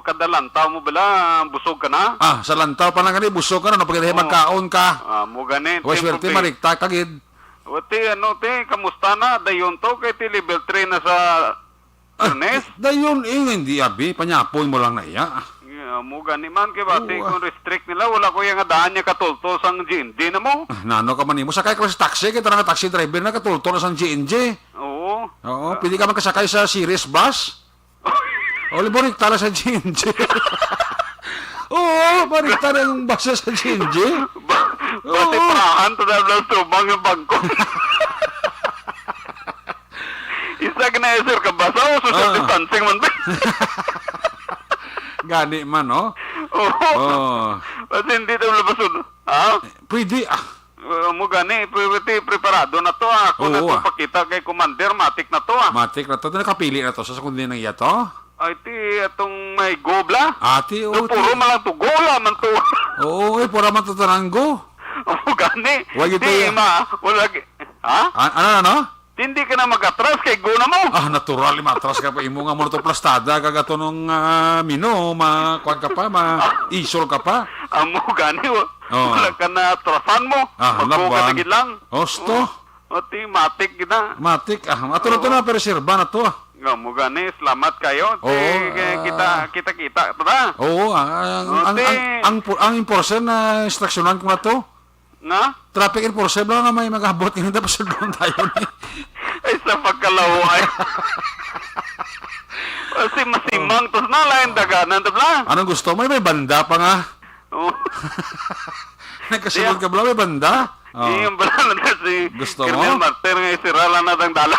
[SPEAKER 9] kadalantaw mo bala, busog ka na.
[SPEAKER 6] Sa lantaw pa lang busog ka na, napagkitahin magkaon ka.
[SPEAKER 9] Mo ganit.
[SPEAKER 6] Huwag swerte, marikta kagid.
[SPEAKER 9] Kamusta na? Dayon to, kay ti level 3 na sa Ernest.
[SPEAKER 6] Dayon, hindi abi, panyapoy mo lang na iya.
[SPEAKER 9] Mo gani man, kay bati kung restrict nila, wala ko yung daan niya katultos ang GNG na mo.
[SPEAKER 6] Nano ka man mo, sakay ka sa taxi, kaya nga taxi driver na katulto na sa GNG.
[SPEAKER 9] Oo.
[SPEAKER 6] Oo, pwede ka man kasakay sa series bus. O, liborik tala sa GNG. Oo, barik tala yung bus sa GNG.
[SPEAKER 9] Bati parahan, tadablas tubang yung bangko. Isa ka na sir, kabasa o social distancing man ba?
[SPEAKER 6] Gani man, no?
[SPEAKER 9] Oo. Kasi hindi ito labasun. Ha?
[SPEAKER 6] Pwede,
[SPEAKER 9] Mo gani, preparado na to. Kung na to pakita kay commander, matik na to.
[SPEAKER 6] Matik na to. Nakapili na to sa kundi ng iya to.
[SPEAKER 9] Ay, itong may gobla.
[SPEAKER 6] Ati,
[SPEAKER 9] o. Puro malang to, gola man to.
[SPEAKER 6] Oo, pura man to taranggo.
[SPEAKER 9] Oo, gani.
[SPEAKER 6] Wag ito yan.
[SPEAKER 9] Wala. Ha?
[SPEAKER 6] Ano?
[SPEAKER 9] Hindi ka na mag-atras kay guna mo.
[SPEAKER 6] Natural, matras ka pa. Imo nga mo ito plastada, kagato nung mino, makuan ka pa, isol ka pa.
[SPEAKER 9] Amo gani, wala ka na atrasan mo. Magbuka na gid lang.
[SPEAKER 6] Osto.
[SPEAKER 9] Oti, matik gina.
[SPEAKER 6] Matik, ato na to na, pero sirba na to.
[SPEAKER 9] Amo gani, salamat kayo. Kita. Tara.
[SPEAKER 6] Oo, ang enforcer na instruksyonan ko na to.
[SPEAKER 9] Na?
[SPEAKER 6] Traffic enforcer lang na may mag-abot. Hindi pa sa doon tayo ni.
[SPEAKER 9] Ay, sa pagkalaway. Kasi masimang. Tapos na lang daganan.
[SPEAKER 6] Anong gusto mo? May banda pa nga.
[SPEAKER 9] Oo.
[SPEAKER 6] Nagkasunod ka ba? May banda?
[SPEAKER 9] Yung bala na si
[SPEAKER 6] Gusto mo?
[SPEAKER 9] Colonel Martir nga isirala na ng dala.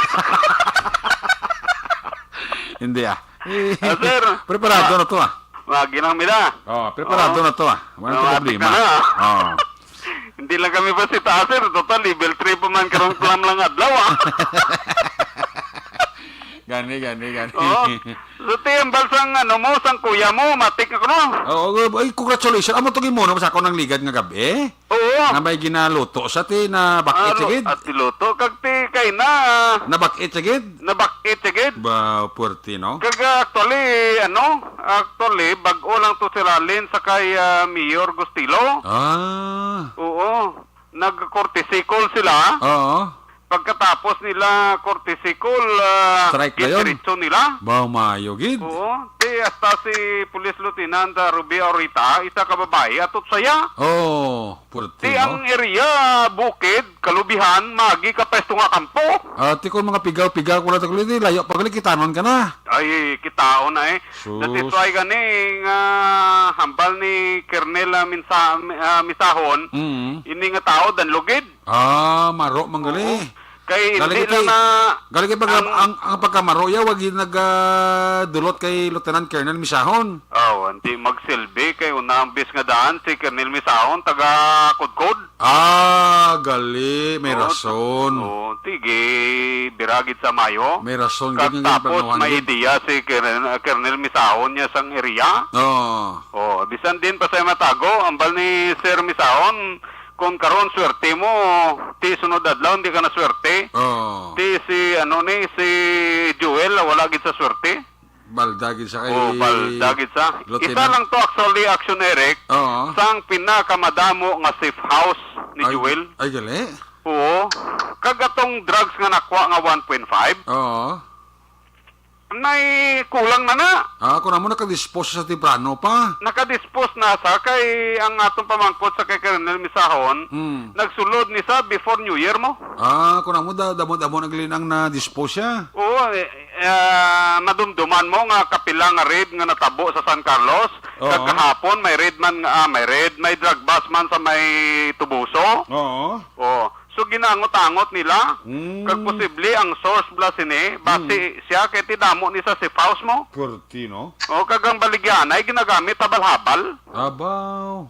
[SPEAKER 6] Hindi
[SPEAKER 9] Sir.
[SPEAKER 6] Preparado na to
[SPEAKER 9] Maginang mida.
[SPEAKER 6] Preparado na to Walang problema.
[SPEAKER 9] Hindi lang kami ba si sir. Total, level 3 pa man karong plan lang adlaw
[SPEAKER 6] Gani.
[SPEAKER 9] Oo. So, tiyambal sang sang kuya mo, matik na ko no.
[SPEAKER 6] Ay, congratulations. Amo to mo sa ako ng ligad nga gabi.
[SPEAKER 9] Oo.
[SPEAKER 6] Na may ginaluto sa ti na bakit sigid.
[SPEAKER 9] At tiluto, kag ti kay na.
[SPEAKER 6] Na bakit sigid. Ba, puerti, no?
[SPEAKER 9] Kag actually, bag-o lang to siralin sa kay Mayor Gustilo. Oo. Nag-cortisikol sila.
[SPEAKER 6] Oo.
[SPEAKER 9] Pagkatapos nila cortisikol,
[SPEAKER 6] strike na yun?
[SPEAKER 9] diretso nila.
[SPEAKER 6] Ba, mayogid.
[SPEAKER 9] Oo. Hasta si Police Lieutenant Ruby Orita, isa ka babae, atot saya.
[SPEAKER 6] Puerti,
[SPEAKER 9] Ang area, bukid, kalubihan, magi ka pesto nga kampo.
[SPEAKER 6] Ti kung mga pigaw-pigaw ko na ito, layo, pag kitanon ka na.
[SPEAKER 9] Ay, kitaon na
[SPEAKER 6] Sus.
[SPEAKER 9] Dati try ganing hambal ni Colonel Misahon, ini nga tao, danlugid.
[SPEAKER 6] Maro, manggali.
[SPEAKER 9] Kay hindi
[SPEAKER 6] Galing
[SPEAKER 9] na
[SPEAKER 6] Galing kay ang pagkamaro, wag yung nag-dulot kay Lieutenant Colonel Misahon.
[SPEAKER 9] hindi magsilbi kay unang bis nga daan si Colonel Misahon, taga Kudkod.
[SPEAKER 6] Gali, may rason.
[SPEAKER 9] Tige, biragid sa Mayo.
[SPEAKER 6] May rason.
[SPEAKER 9] Tapos may ideya si Colonel Misahon niya sang area. Bisan din pa sa matago, ambal ni Sir Misahon, kung karon swerte mo, ti sunod adlaw hindi ka na swerte. Ti si si Joel wala gid sa swerte.
[SPEAKER 6] Baldagid sa kay
[SPEAKER 9] baldagid sa. Isa lang to actually, Action Eric. Sang pinakamadamo nga safe house ni Joel.
[SPEAKER 6] Ay gali.
[SPEAKER 9] Oo. Kagatong drugs nga nakuha nga 1.5. May kulang na nga.
[SPEAKER 6] Kung na mo nakadispose sa Tibrano pa.
[SPEAKER 9] Nakadispose na sa kay ang atong pamangkot sa kay Colonel Misahon. Nagsulod ni sa before New Year mo.
[SPEAKER 6] Kung na mo damo naglinang na dispose siya.
[SPEAKER 9] Oo, madumduman mo nga kapila nga raid nga natabo sa San Carlos. Kagahapon may raid man nga may drug bust man sa may Tubuso.
[SPEAKER 6] Oo.
[SPEAKER 9] So ginangot-angot nila.
[SPEAKER 6] Mm.
[SPEAKER 9] Kag posible ang source bla sini base siya kay tidamo ni sa sipaus mo.
[SPEAKER 6] Kurtino.
[SPEAKER 9] O kagang baligyan ay ginagamit habal-habal.
[SPEAKER 6] Abaw.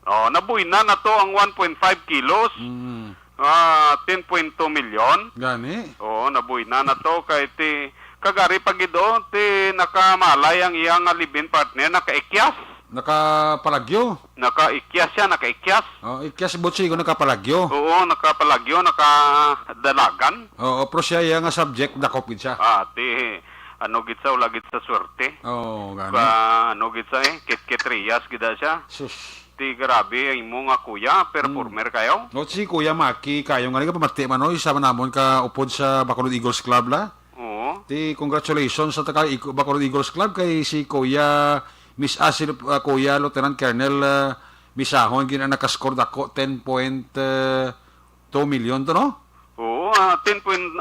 [SPEAKER 9] Oh, nabuhay na to ang 1.5 kilos. 10.2 milyon.
[SPEAKER 6] Gani.
[SPEAKER 9] Oo, nabuhay na to kay ti kagari pagido ti nakamalay ang iyang libin partner nakaikyas.
[SPEAKER 6] Nakapalagyo.
[SPEAKER 9] Nakaikyas siya, nakaikyas.
[SPEAKER 6] Oh, ikyas butsi ko nakapalagyo.
[SPEAKER 9] Oo, nakapalagyo, nakadalagan.
[SPEAKER 6] Oo, pero siya yung subject dakop gid siya.
[SPEAKER 9] Ti ano gid sa ula gid sa swerte.
[SPEAKER 6] Oo, gani.
[SPEAKER 9] Ano gid sa kit-kit riyas gid siya.
[SPEAKER 6] Sus.
[SPEAKER 9] Ti grabe ang imo nga kuya, performer kayo.
[SPEAKER 6] No, si Kuya Maki, kayo nga ka pamati man isa man namon ka upod sa Bacolod Eagles Club la.
[SPEAKER 9] Oo.
[SPEAKER 6] Ti congratulations sa taga Bacolod Eagles Club kay si Kuya Miss Asil Kuya Lieutenant Colonel Misahon gina naka-score dako 10.2 million to no?
[SPEAKER 9] Oo, 10.2.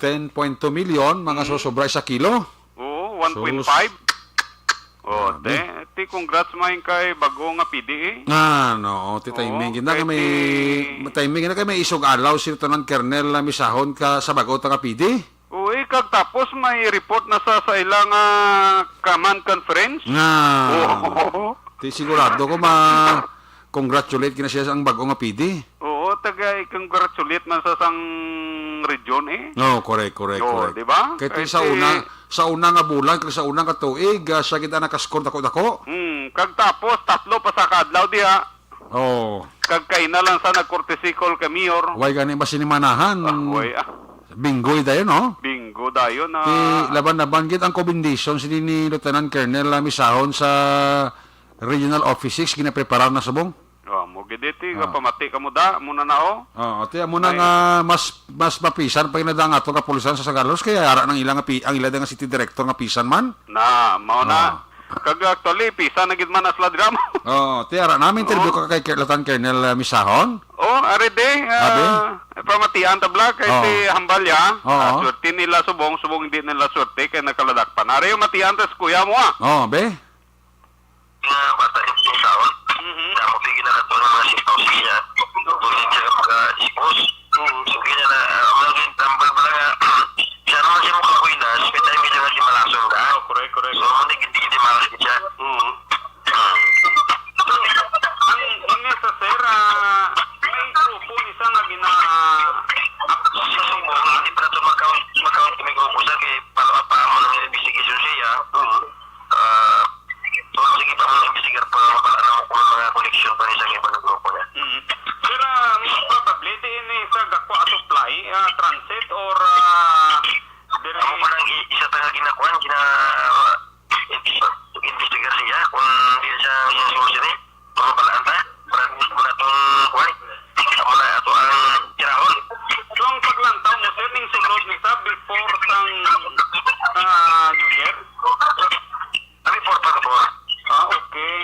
[SPEAKER 6] 10.2 million mga sosobra sa kilo.
[SPEAKER 9] Oo, 1.5. Oh, ti congrats maing kay bago nga PDA.
[SPEAKER 6] No, ti timing gina
[SPEAKER 9] kay
[SPEAKER 6] may timing gina kay may isog alaw si Lieutenant Colonel Misahon ka sa bago ta nga PD.
[SPEAKER 9] Uy, kag tapos may report na sa ilang command conference. Oo.
[SPEAKER 6] Ti sigurado ko congratulate kina siya sa ang bago nga PD.
[SPEAKER 9] Oo, congratulate man sa sang region eh.
[SPEAKER 6] No, correct.
[SPEAKER 9] Di ba?
[SPEAKER 6] Kaya sa una nga bulan, kaya sa una nga tuig, siya kita nakaskor dako.
[SPEAKER 9] Kag tapos tatlo pa sa kadlaw diha.
[SPEAKER 6] Oh.
[SPEAKER 9] Kag kay na lang sa nagkortisikol ka mayor.
[SPEAKER 6] Way gani ba sinimanahan? Binggoy dayo, no?
[SPEAKER 9] Bingo dayo na.
[SPEAKER 6] Ti laban-laban gid ang commendation ni Lieutenant Colonel Misahon sa Regional Office 6 ginapreparar na subong.
[SPEAKER 9] Mo gid iti pamati ka mo da muna na
[SPEAKER 6] Ti amo na nga mas mapisan pa inada nga ato ka pulisan sa Sagalos kaya ara nang ilang ang ila nga city director nga pisan man.
[SPEAKER 9] Mao na. Kag actually pisan na gid man asla drama.
[SPEAKER 6] Ti ara namin interview ka kay Lieutenant Colonel Misahon.
[SPEAKER 9] Are de. Pamatian tabla kay ti Hambalya. Swerte nila subong hindi nila swerte kay nakaladakpan. Are yung matian tas kuya mo
[SPEAKER 6] be.
[SPEAKER 8] Bata yung taon. Na mo bigyan na kato ng mga sipaw siya. Tuloy siya kapag sipos. So kanya na, magiging tambal pala nga. Siya naman siya mukha kuinas. May tayo medyo nga di malasong ka.
[SPEAKER 9] Correct.
[SPEAKER 8] So hindi malas siya.
[SPEAKER 9] Ang sa sir, may grupo isa nga
[SPEAKER 8] Sa sumbong, hindi pa na ito mag-count kami grupo sa kay palo pa mo ng investigation siya. So sige pa mo investigar pa mapalaan mo kung mga koleksyon pa niya sa ibang grupo niya.
[SPEAKER 9] Pero probably din sa gakwa supply, transit or
[SPEAKER 8] Ako pa lang isa talaga ginakuan, investigar siya kung hindi siya yung source niya. Mapalaan ta, para muna itong kuwan. Ako na ito ang tirahon.
[SPEAKER 9] So ang paglantaw mo sir, ning sulod ni sa before sang New Year?
[SPEAKER 8] Before pa kapor.
[SPEAKER 9] Okay.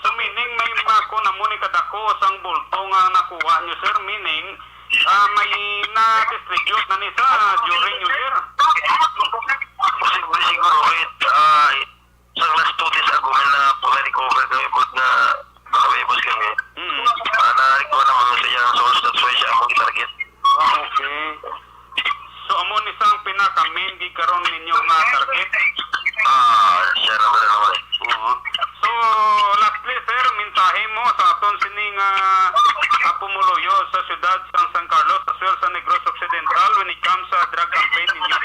[SPEAKER 9] So meaning may mako na mo ni kadako sang bulto nga nakuha nyo sir, meaning may na-distribute na ni sa during New Year.
[SPEAKER 8] Siguro sa last 2 days ago na recover kami po na nakawebos kami. Na-recover naman siya ang source, that's why siya among target.
[SPEAKER 9] Okay. So amo ni sang pinaka-main gikaron ninyong target?
[SPEAKER 8] Siya naman naman.
[SPEAKER 9] So lastly sir, mensahe mo sa aton sining pumuluyo sa syudad sang San Carlos as well sa Negros Occidental when it comes sa drug campaign ninyo?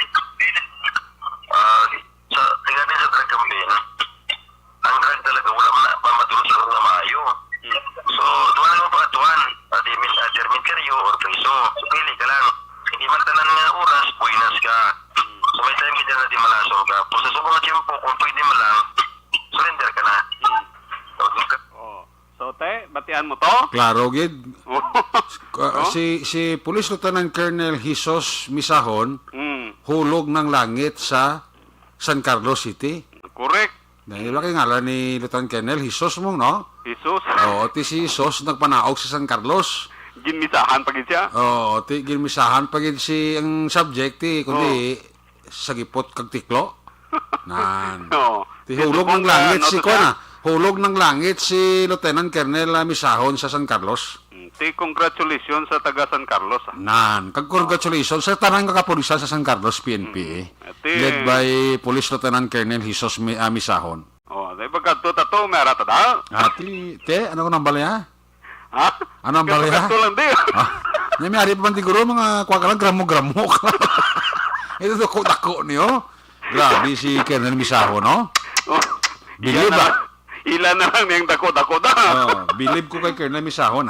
[SPEAKER 8] Tingnan din sa drug campaign, ang drug talaga wala man na pamatulong sa mga maayo. So, doon lang ang pagkatuan. Determine karyo o preso. So, pili ka lang. Hindi man tanan nga oras, buinas ka. So, may time kita na di malaso ka. Po sa subong na tiyempo, kung pwede mo lang, surrender ka na.
[SPEAKER 9] So, te, batian mo to?
[SPEAKER 6] Klaro gid. Si Police Lieutenant Colonel Jesus Misahon hulog ng langit sa San Carlos City.
[SPEAKER 9] Correct.
[SPEAKER 6] Dahil ba kay ngalan ni Lieutenant Colonel Jesus mo, no?
[SPEAKER 9] Jesus.
[SPEAKER 6] Oo, ti si Jesus nagpanaog sa San Carlos.
[SPEAKER 9] Ginmisahan pa gid siya?
[SPEAKER 6] Oo, ti ginmisahan pa gid si ang subject kundi sagipot kag tiklo. Nan. Ti hulog ng langit si ko na. hulog ng langit si Lieutenant Colonel Misahon sa San Carlos.
[SPEAKER 9] Ti congratulations sa taga San Carlos.
[SPEAKER 6] Congratulations sa tanang kakapulisan sa San Carlos, PNP. Led by Police Lieutenant Colonel Jesus Misahon.
[SPEAKER 9] Dahil pagkadto tato, may arata da.
[SPEAKER 6] Ano ko nang balaya?
[SPEAKER 9] Ha?
[SPEAKER 6] Ano ang balaya?
[SPEAKER 9] Pagkadto lang di.
[SPEAKER 6] May pa man siguro mga kwakalang gramo-gramo. Ito dako niyo. Grabe si Colonel Misahon, no? Bilib ba?
[SPEAKER 9] Ilan na lang yung dako-dako da.
[SPEAKER 6] Bilib ko kay Colonel Misahon.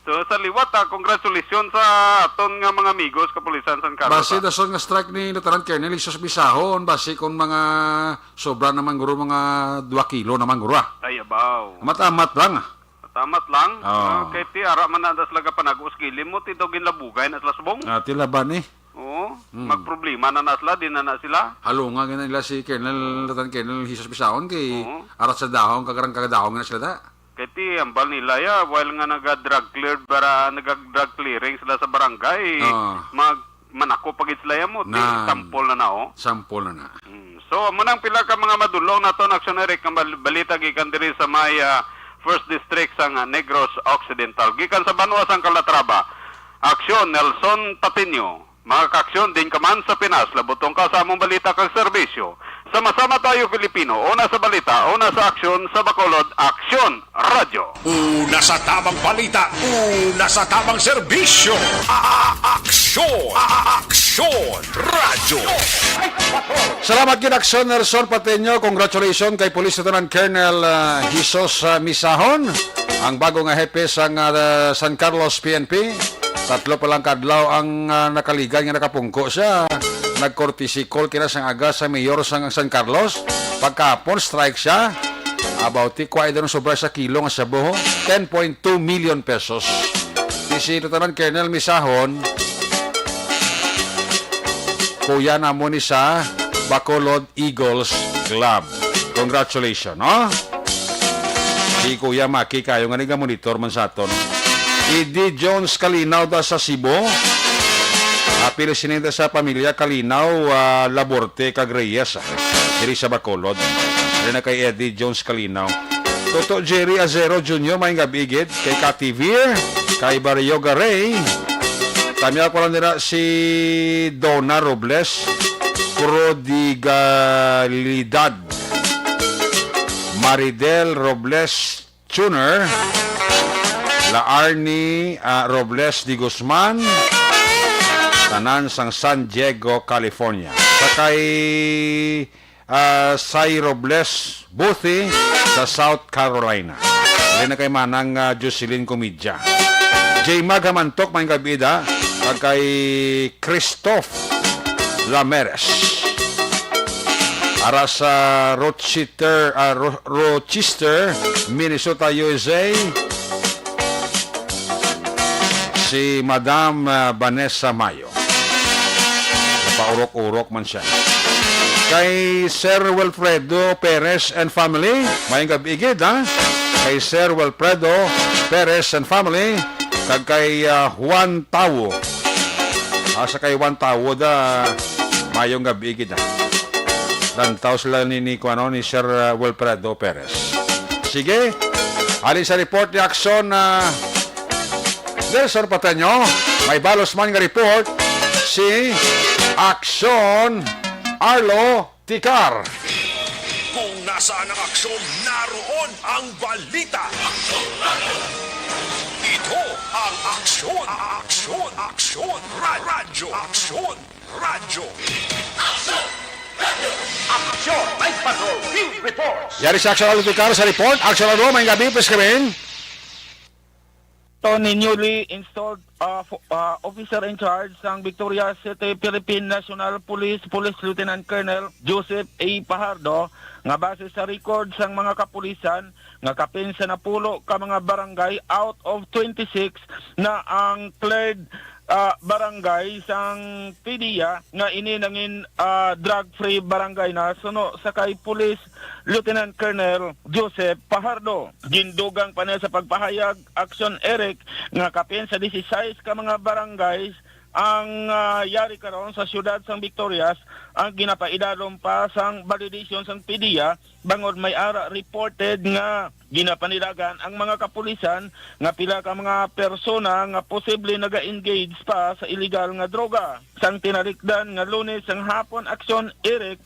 [SPEAKER 9] So sa liwat, congratulations sa aton nga mga amigos kapulisan San Carlos.
[SPEAKER 6] Base dason nga strike ni Lieutenant Colonel Jesus Misahon, base kon mga sobra naman guro mga 2 kilo naman guro.
[SPEAKER 9] Ay, abaw.
[SPEAKER 6] Matamat lang.
[SPEAKER 9] Tamat lang. Kaya ti, ara man nadas laga panagos kilim mo, ti dogin labugay na slasbong.
[SPEAKER 6] Ti laban eh.
[SPEAKER 9] Oo. Magproblema na nasla, di na sila.
[SPEAKER 6] Halo nga ganun nila si Lieutenant Colonel Jesus Misahon kay arat sa dahong, kagarang-kagadahong na sila da.
[SPEAKER 9] Kaya ti, ambal nila ya, while nga nag-drug cleared, nag-drug clearing sila sa barangay, manako pagit sila ya mo, ti, sampol na o.
[SPEAKER 6] Sampol na.
[SPEAKER 9] So, manang pila ka mga madulong na to, Aksyonerik, ang balita gikan diri sa may First District sang Negros Occidental. Gikan sa Banwa sang Calatrava, Aksyon Nelson Patinio. Mga kaaksyon din ka man sa Pinas, labutong ka sa among balita kang serbisyo. Sama-sama tayo Pilipino, una sa balita, una sa aksyon, sa Bacolod, Aksyon Radio.
[SPEAKER 3] Una sa tamang balita, una sa tamang serbisyo. Aksyon! Aksyon! Radyo!
[SPEAKER 6] Salamat gid Aksyon Nelson Patinio. Congratulations kay Police Lieutenant Colonel Jesus Misahon, ang bago nga hepe sang San Carlos PNP. 3 pa lang kadlaw ang nakaligan nga nakapungko siya. Nag-courtesy call kina sang aga sa mayor sang San Carlos. Pagkapon strike siya. About kwa idon sobra sa kilo nga sabuho. 10.2 million pesos. Si Lieutenant Colonel Misahon, kuya namo ni sa Bacolod Eagles Club. Congratulations, no? Si Kuya Maki kayo nga nga monitor man sa aton. Eddie Jones Kalinaw da sa Cebu. Apil sininda sa pamilya Kalinaw, Laborte, Cagreyes, diri sa Bacolod. Diri na kay Eddie Jones Kalinaw. Toto Jerry Azero Jr. may gabigid kay Kativir, kay Barrio Garay. Tamya ko lang nila si Donna Robles, Prodigalidad, Maridel Robles Jr., La Arnie Robles Di Guzman, tanan sang San Diego, California. Sakay Sai Robles Buthi sa South Carolina. Dili na kay manang Jocelyn Comidja. J. Maghamantok may kabida kay Christoph Ramirez. Ara sa Rochester, Minnesota, USA. Si Madam Vanessa Mayo. Napaurok-urok man siya. Kay Sir Wilfredo Perez and family, may gabigid ha? Kay Sir Wilfredo Perez and family, kag kay Juan Tawo. Sa kay Juan Tawo da, mayong gabigid ha? Lantaw sila ni Sir Wilfredo Perez. Sige, alin sa report ni Aksyon na Nelson Patinio, may balos man nga report si Aksyon Arlo Ticar.
[SPEAKER 3] Kung nasaan ang aksyon, naroon ang balita. Ito ang Aksyon! Aksyon! Aksyon! Radyo! Aksyon! Radyo!
[SPEAKER 1] Aksyon! Night Patrol! Field Reports!
[SPEAKER 6] Yari si Aksyon Arlo Ticar sa report. Aksyon Arlo, may gabi, please come
[SPEAKER 10] Tony, newly installed officer in charge ng Victoria City, Philippine National Police, Police Lieutenant Colonel Joseph A. Pajardo, nga base sa record sang mga kapulisan, nga kapin sa napulo ka mga barangay out of 26 na ang cleared barangay sang PDEA nga ininangin drug-free barangay na suno sa kay Police Lieutenant Colonel Joseph Pajardo. Gindugang pa niya sa pagpahayag Aksyon Eric nga kapin sa 16 ka mga barangays ang yari karon sa siyudad sang Victorias ang ginapaidalom pa sang validation sang PDEA bangod may ara reported nga ginapanilagan ang mga kapulisan nga pila ka mga persona nga posible naga-engage pa sa illegal nga droga. Sang tinalikdan nga Lunes ang hapon aksyon, Eric,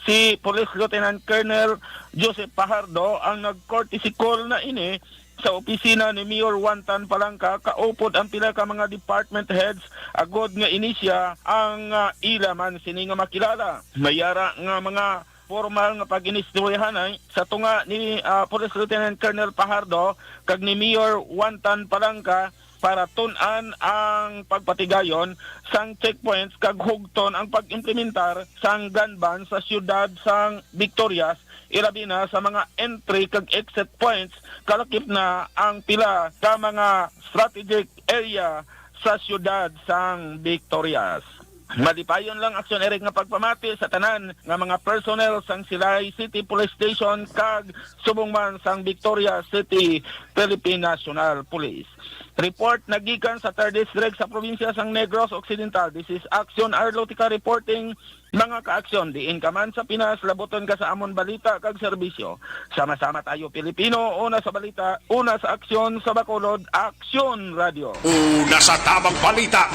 [SPEAKER 10] si Police Lieutenant Colonel Joseph Pajardo ang nag-courtesy call na ini sa opisina ni Mayor Wantan Palangka. Kaupod ang pila ka mga department heads agod nga inisya ang ilaman sini nga makilala. Mayara nga mga formal nga pag-inistoryahanay sa tunga ni Police Lieutenant Colonel Pajardo kag ni Mayor Wantan Palangka para tun-an ang pagpatigayon sang checkpoints kag hugton ang pag-implementar sang gun ban sa siyudad sang Victorias, ilabi na sa mga entry kag exit points kalakip na ang pila ka mga strategic area sa siyudad sang Victorias. Malipayon lang aksyon, Eric, nga pagpamati sa tanan nga mga personnel sang Silay City Police Station kag subong man sang Victoria City Philippine National Police. Report nagikan sa 3rd District sa probinsya sang Negros Occidental. This is Action Arlotica reporting. Mga kaaksyon, diin ka man sa Pinas, labuton ka sa amon balita kag serbisyo. Sama-sama tayo Pilipino, una sa balita, una sa aksyon sa Bacolod, Aksyon Radio.
[SPEAKER 3] Una sa tamang balita,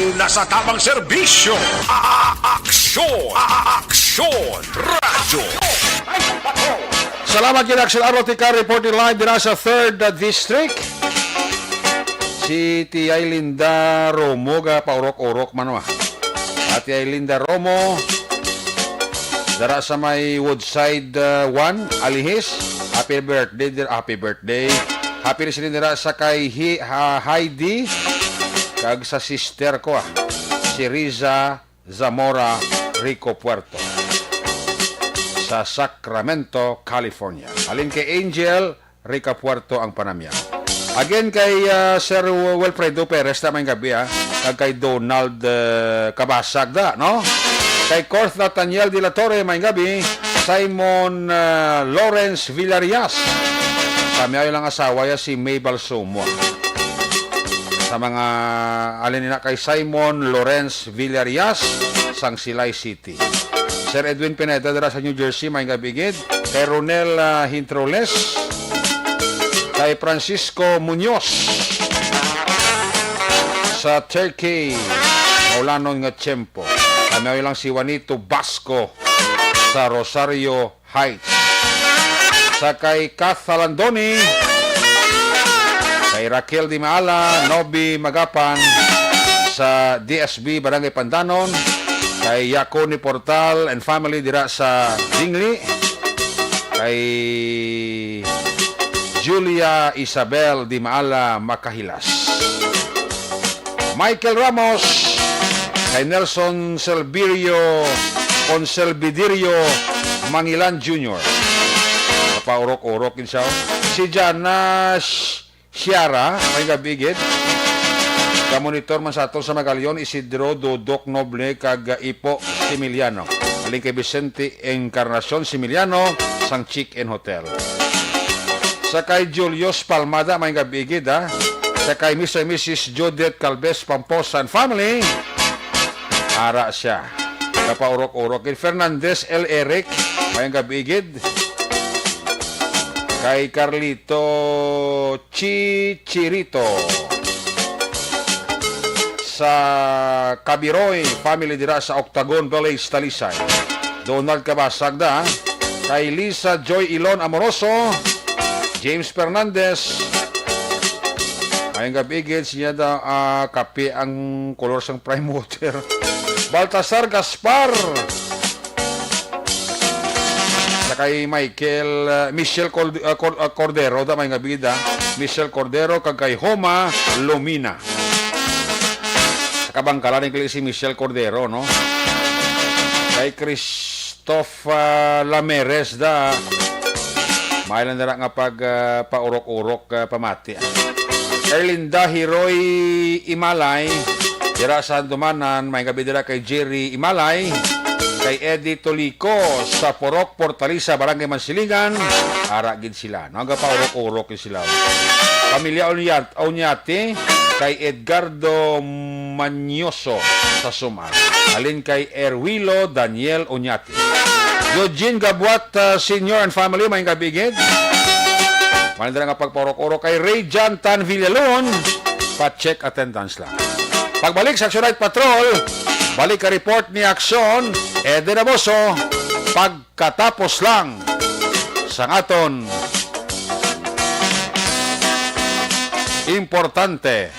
[SPEAKER 3] una sa tamang serbisyo. Aksyon! Aksyon! Radyo!
[SPEAKER 6] Salamat kay Action Arlotica reporting live din sa 3rd District. Si Tiyay Linda Romo ga paurok-urok man wa. At Tiyay Linda Romo dara sa may Woodside 1 Alihis. Happy birthday. Happy rin sila dara sa kay Heidi kag sa sister ko si Riza Zamora Rico Puerto sa Sacramento, California. Alin kay Angel Rica Puerto ang panamya. Again kay Sir Wilfredo Perez na may gabi kag kay Donald Kabasag da, no? Kay Corth Nathaniel de la Torre may gabi, Simon Lawrence Villarias. Kami ay lang asawa ya si May Balsomo. Sa mga alin na kay Simon Lawrence Villarias sang Silay City. Sir Edwin Pineda dara sa New Jersey may gabi gid. Kay Ronel Hintroles, kay Francisco Muñoz sa Turkey, Maulanon nga Tiyempo. Kami lang si Juanito Basco sa Rosario Heights. Sa kay Kath Alandoni, kay Raquel Di Maala, Nobi Magapan sa DSB Barangay Pandanon, kay Yako ni Portal and family dira sa Dingli, kay Julia Isabel Di Maala Makahilas. Michael Ramos, kay Nelson Selvirio Conselvidirio Mangilan Jr. Paurok-urok din siya. Si Jana Shiara, may gabigid. Kamonitor man sa ato sa Magalyon, Isidro Dudok Noble kag Ipo Similiano. Aling kay Vicente Encarnacion Similiano sang Chick-in Hotel. Sa kay Julius Palmada, may gabigid Sa kay Mr. and Mrs. Judith Calves Pamposa and family, ara siya. Kapaurok-urok. Kay Fernandez L. Eric, may gabigid. Kay Carlito Chichirito sa Kabiroy, family dira sa Octagon Village, Talisay. Donald Kabasag da. Kay Lisa Joy Ilon Amoroso, James Fernandez, ayong gabigid siya daw kape ang kolor sang prime water. Baltasar Gaspar, sa kay Michelle Cordero da may gabigid Michelle Cordero kag kay Homa Lumina. Sa kabangkalan ni si Michelle Cordero, no? Kay Christoph Lameres da mailan dara nga pag paurok-urok pamati. Erlinda Hiroy Imalay dira sa Dumanan, may gabi dira kay Jerry Imalay, kay Eddie Tolico sa Porok Portalisa Barangay Mansilingan, ara gid sila. Nga paurok-urok sila. Pamilya Onyate kay Edgardo Manyoso sa Sumar. Alin kay Erwilo Daniel Oñati. Eugene Gabuat Senior and Family, may kabigid. Manila nga pagporok-oro kay Ray Jan Tan Villalon. Pa-check attendance lang. Pagbalik sa Action Night Patrol, balik ka report ni Aksyon, Eden Aboso, pagkatapos lang sa aton importante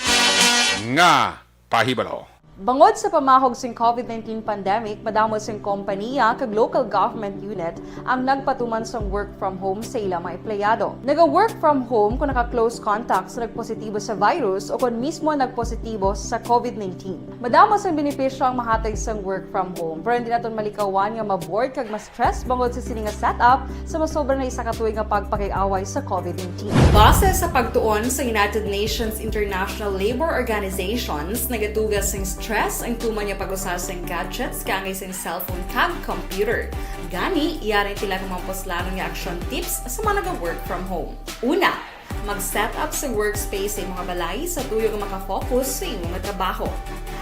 [SPEAKER 6] nga pahibalo.
[SPEAKER 11] Bangod sa pamahog sing COVID-19 pandemic, madamo sing kompanya kag local government unit ang nagpatuman sang work from home sa ilang mga empleyado. Naga-work from home kung naka-close contact sa nagpositibo sa virus o kung mismo nagpositibo sa COVID-19. Madamo sang benepisyo ang mahatag sang work from home, pero hindi naton malikawan nga ma-bored kag ma-stress bangod sa sini nga setup sa masobra na isa ka tuig nga pagpakiaway sa COVID-19. Base sa pagtuon sa United Nations International Labour Organizations, nagatugas sing stress ang tuman niya pag-usar sa gadgets kangay sa cellphone kag computer. Gani, iyarin tila ng mga poslanong nga action tips sa mga nag-work from home. Una, mag-set up sa workspace sa mga balay sa tuyo nga makafocus sa imong trabaho.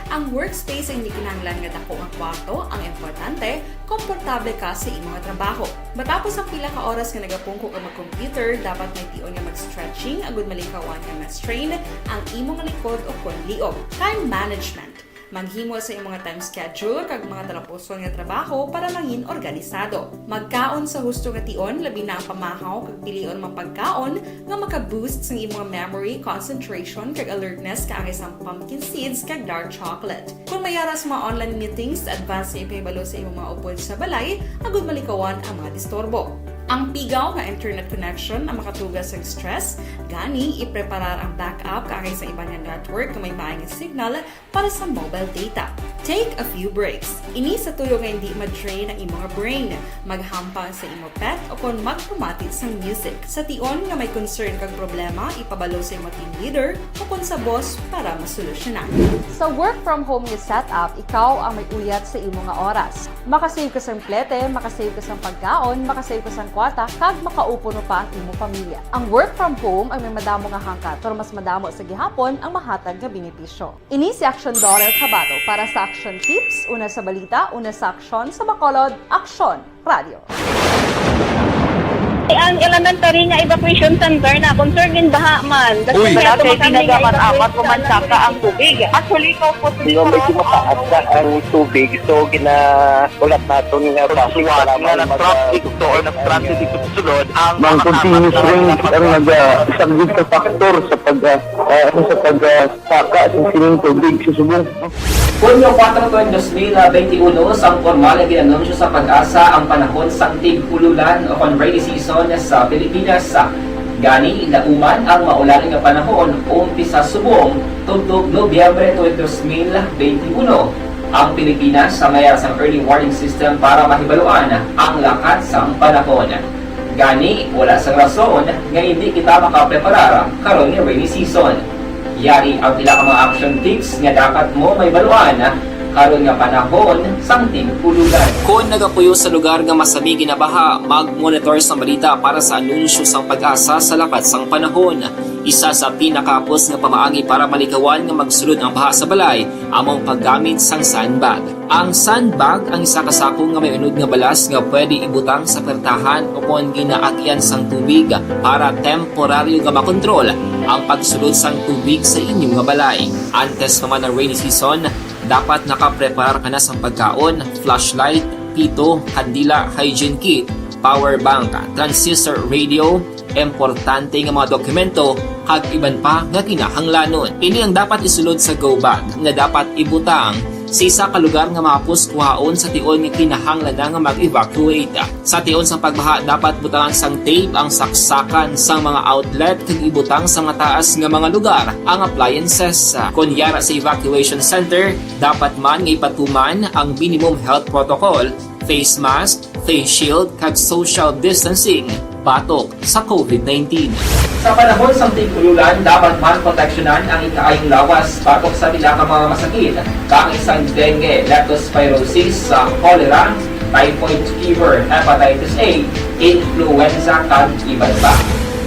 [SPEAKER 11] Ang workspace ay hindi kinahanglan nga dako ang kwarto, ang importante, komportable ka sa imong trabaho. Matapos ang pila ka oras nga nagapungko ka mag-computer, dapat may tion nga mag-stretching agud malikawan nga ma-strain ang imong likod o konliog. Time management. Maghimo sa imong time schedule kag mga talapuson nga trabaho para mangin organisado. Magkaon sa husto nga tion, labi na ang pamahaw kag pilion mga pagkaon nga maka-boost sa imong memory, concentration kag alertness kaangay sa pumpkin seeds kag dark chocolate. Kung mayara sa mga online meetings, advance sa ipahibalo sa imong mga upod sa balay, agud malikawan ang mga disturbo. Ang pigaw nga internet connection ang makatugas sa stress, gani ipreparar ang backup kaangay sa iba nga network nga may maayong signal para sa mobile data. Take a few breaks. Ini sa tuyo nga hindi ma-drain ang imong brain, maghampang sa imong pet o kung magpumatit sa music. Sa tion nga may concern kag problema, ipabalo sa imong team leader o kung sa boss para masolusyonan. Sa work from home nga setup, ikaw ang may uyat sa imong nga oras. Makasave ka sa plete, makasave ka sa pagkaon, makasave ka sa kwata, kag makaupo no pa ang imong pamilya. Ang work from home ay may madamo nga hangkat, pero mas madamo sa gihapon ang mahatag nga benepisyo. Ini si Action Dorel Cabato para sa Action Tips, una sa balita, una sa aksyon sa Bacolod, Aksyon Radio.
[SPEAKER 7] Ang elementary nga evacuation center na concern din baha man.
[SPEAKER 6] Uy!
[SPEAKER 7] Kasi pinagamat-amat pumansaka ang tubig. Actually, ikaw po
[SPEAKER 5] Medyo mataas na ang tubig. So, ulat natin nga
[SPEAKER 8] Pagsiwat nga ng traffic to or ng-transit dito sa sulod, ang
[SPEAKER 5] Mang continuous rin ang isang good factor sa pagsaka sa sining tubig sa subong.
[SPEAKER 12] Hunyo 4 2021, sang formal na ginanunsyo sa Pag-asa ang panahon sa tig-ululan o rainy season sa Pilipinas. Gani, nauman ang maulaling nga panahon umpisa subong tugtog Nobyembre 2021. Ang Pilipinas sa mayar sang early warning system para mahibaluan ang lakat sang panahon. Gani, wala sang rason nga hindi kita makapreparar karon nga rainy season. Yari ang pila ka mga action tips nga dapat mo may baluan karon nga panahon sang tig-ululan. Kung nagapuyo sa lugar nga masabi ginabaha, mag-monitor sa balita para sa anunsyo sang Pag-asa sa lakat sang panahon. Isa sa pinakapos nga pamaagi para malikawan nga magsulod ang baha sa balay, among paggamit sang sandbag. Ang sandbag ang isa ka sako nga may unod nga balas nga pwede ibutang sa pertahan o kung ginaagyan sang tubig para temporaryo nga makontrol ang pagsulod sang tubig sa inyong nga balay. Antes naman ng rainy season, dapat nakaprepare ka na sang pagkaon, flashlight, pito, kandila, hygiene kit, power bank, transistor radio, importante nga mga dokumento kag iban pa nga kinahanglanon. Ini ang dapat isulod sa go bag nga dapat ibutang sa isa ka lugar nga mapus kuhaon sa tion nga kinahanglan nga mag-evacuate. Sa tion sa pagbaha dapat butangan sang tape ang saksakan sa mga outlet kag ibutang sa mga taas nga mga lugar ang appliances. Kunyara sa evacuation center, dapat man nga ipatuman ang minimum health protocol, face mask, face shield kag social distancing batok sa COVID-19. Sa panahon sa tig-ululan, dapat man proteksyonan ang ikaayong lawas batok sa pila ka mga masakit, kang isang dengue, leptospirosis, cholera, typhoid fever, hepatitis A, influenza kag iban pa.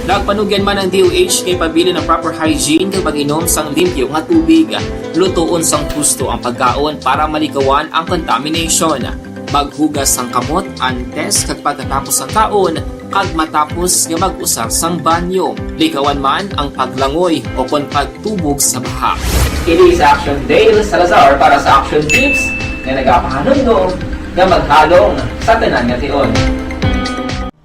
[SPEAKER 12] Nagpanugyan man ang DOH kay pabili ng proper hygiene kag pag-inom sang limpyo nga tubig. Lutuon sang husto ang pagkaon para malikawan ang contamination. Maghugas sang kamot antes kag pagkatapos ang kaon kag matapos nga mag-usar sang banyo. Likawan man ang paglangoy o kon pagtubog sa baha. Kini sa Action Dale Salazar para sa Action Tips nga nagapahanundong nga maghalong sa tanan nga tion.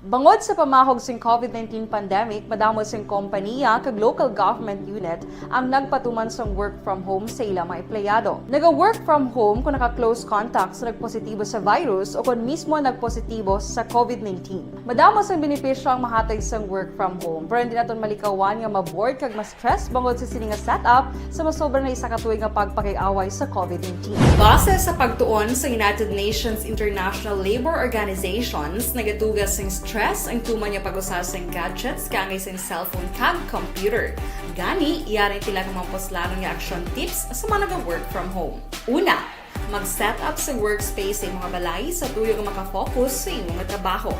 [SPEAKER 11] Bangod sa pamahog sing COVID-19 pandemic, madamo sing kompanya kag local government unit ang nagpatuman sang work from home sa ilang mga empleyado. Naga-work from home kung naka-close contact sa nagpositibo sa virus o kung mismo nagpositibo sa COVID-19. Madamo sang benepisyo ang mahatag sang work from home, pero hindi naton malikawan nga maboard kag ma-stress bangod sa sini nga setup sa masobra na isa ka tuig nga pagpakiaway sa COVID-19. Base sa pagtuon sa United Nations International Labour Organizations, nagatugas sing stress ang tuman niya pag-usar sa gadgets kangay sa cellphone kag computer. Gani, iyaring tila ng mga poslarong nga action tips sa mga nag-work from home. Una, mag-set up sa workspace sa mga balay sa tuyo nga makafocus sa inyong trabaho.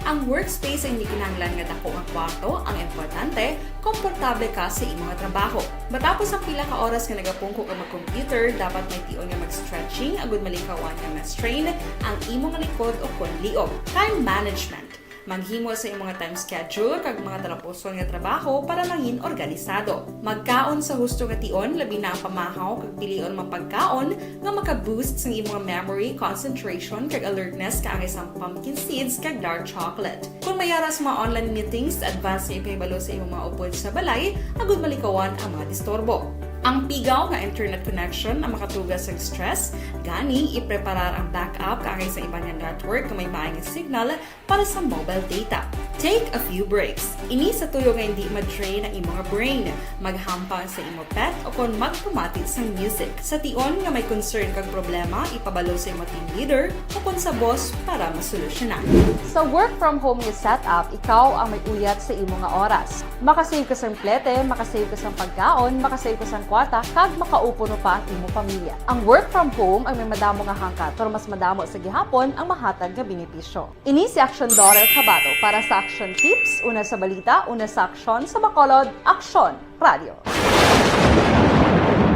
[SPEAKER 11] Ang workspace ay hindi kinahanglan nga dako ang kwarto, ang importante, komportable ka sa imong trabaho. Matapos ang pila ka oras nga nagapungko ka mag-computer, dapat may tion nga mag-stretching agud malikawan nga ma-strain ang imong likod o kon liog. Time management. Maghimo sa imong time schedule kag mga talapuson nga trabaho para mangin organisado. Magkaon sa husto nga tion, labi na ang pamahaw kag pilion mapagkaon nga maka-boost sa imong memory, concentration kag alertness kaangay sa pumpkin seeds kag dark chocolate. Kung mayaras mga online meetings, advance na ipahibalo sa imong mga upod sa balay, agud malikawan ang mga disturbo. Ang pigaw nga internet connection ang makatugas ng stress, gani ipreparar ang backup kaangay sa ibang network na may maayong signal para sa mobile data. Take a few breaks. Ini sa tuyo nga hindi ma-drain ang imong brain. Maghampang sa imong pet o kon magpumatid sa music. Sa tion nga may concern kag problema, ipabalo sa imong team leader o kon sa boss para masolusyonan. Sa work from home nga setup, ikaw ang may uyat sa imong nga oras. Makasave ka sa plete, makasave ka sa pagkaon, makasave ka sa kwarta, kag makaupo no pa ang imong pamilya. Ang work from home ay may madamo nga hangkat, pero mas madamo sa gihapon ang mahatag nga benepisyo. Ini si Action Dorel Cabato para sa Action Tips, una sa balita, una sa aksyon, sa Bacolod, Aksyon Radio.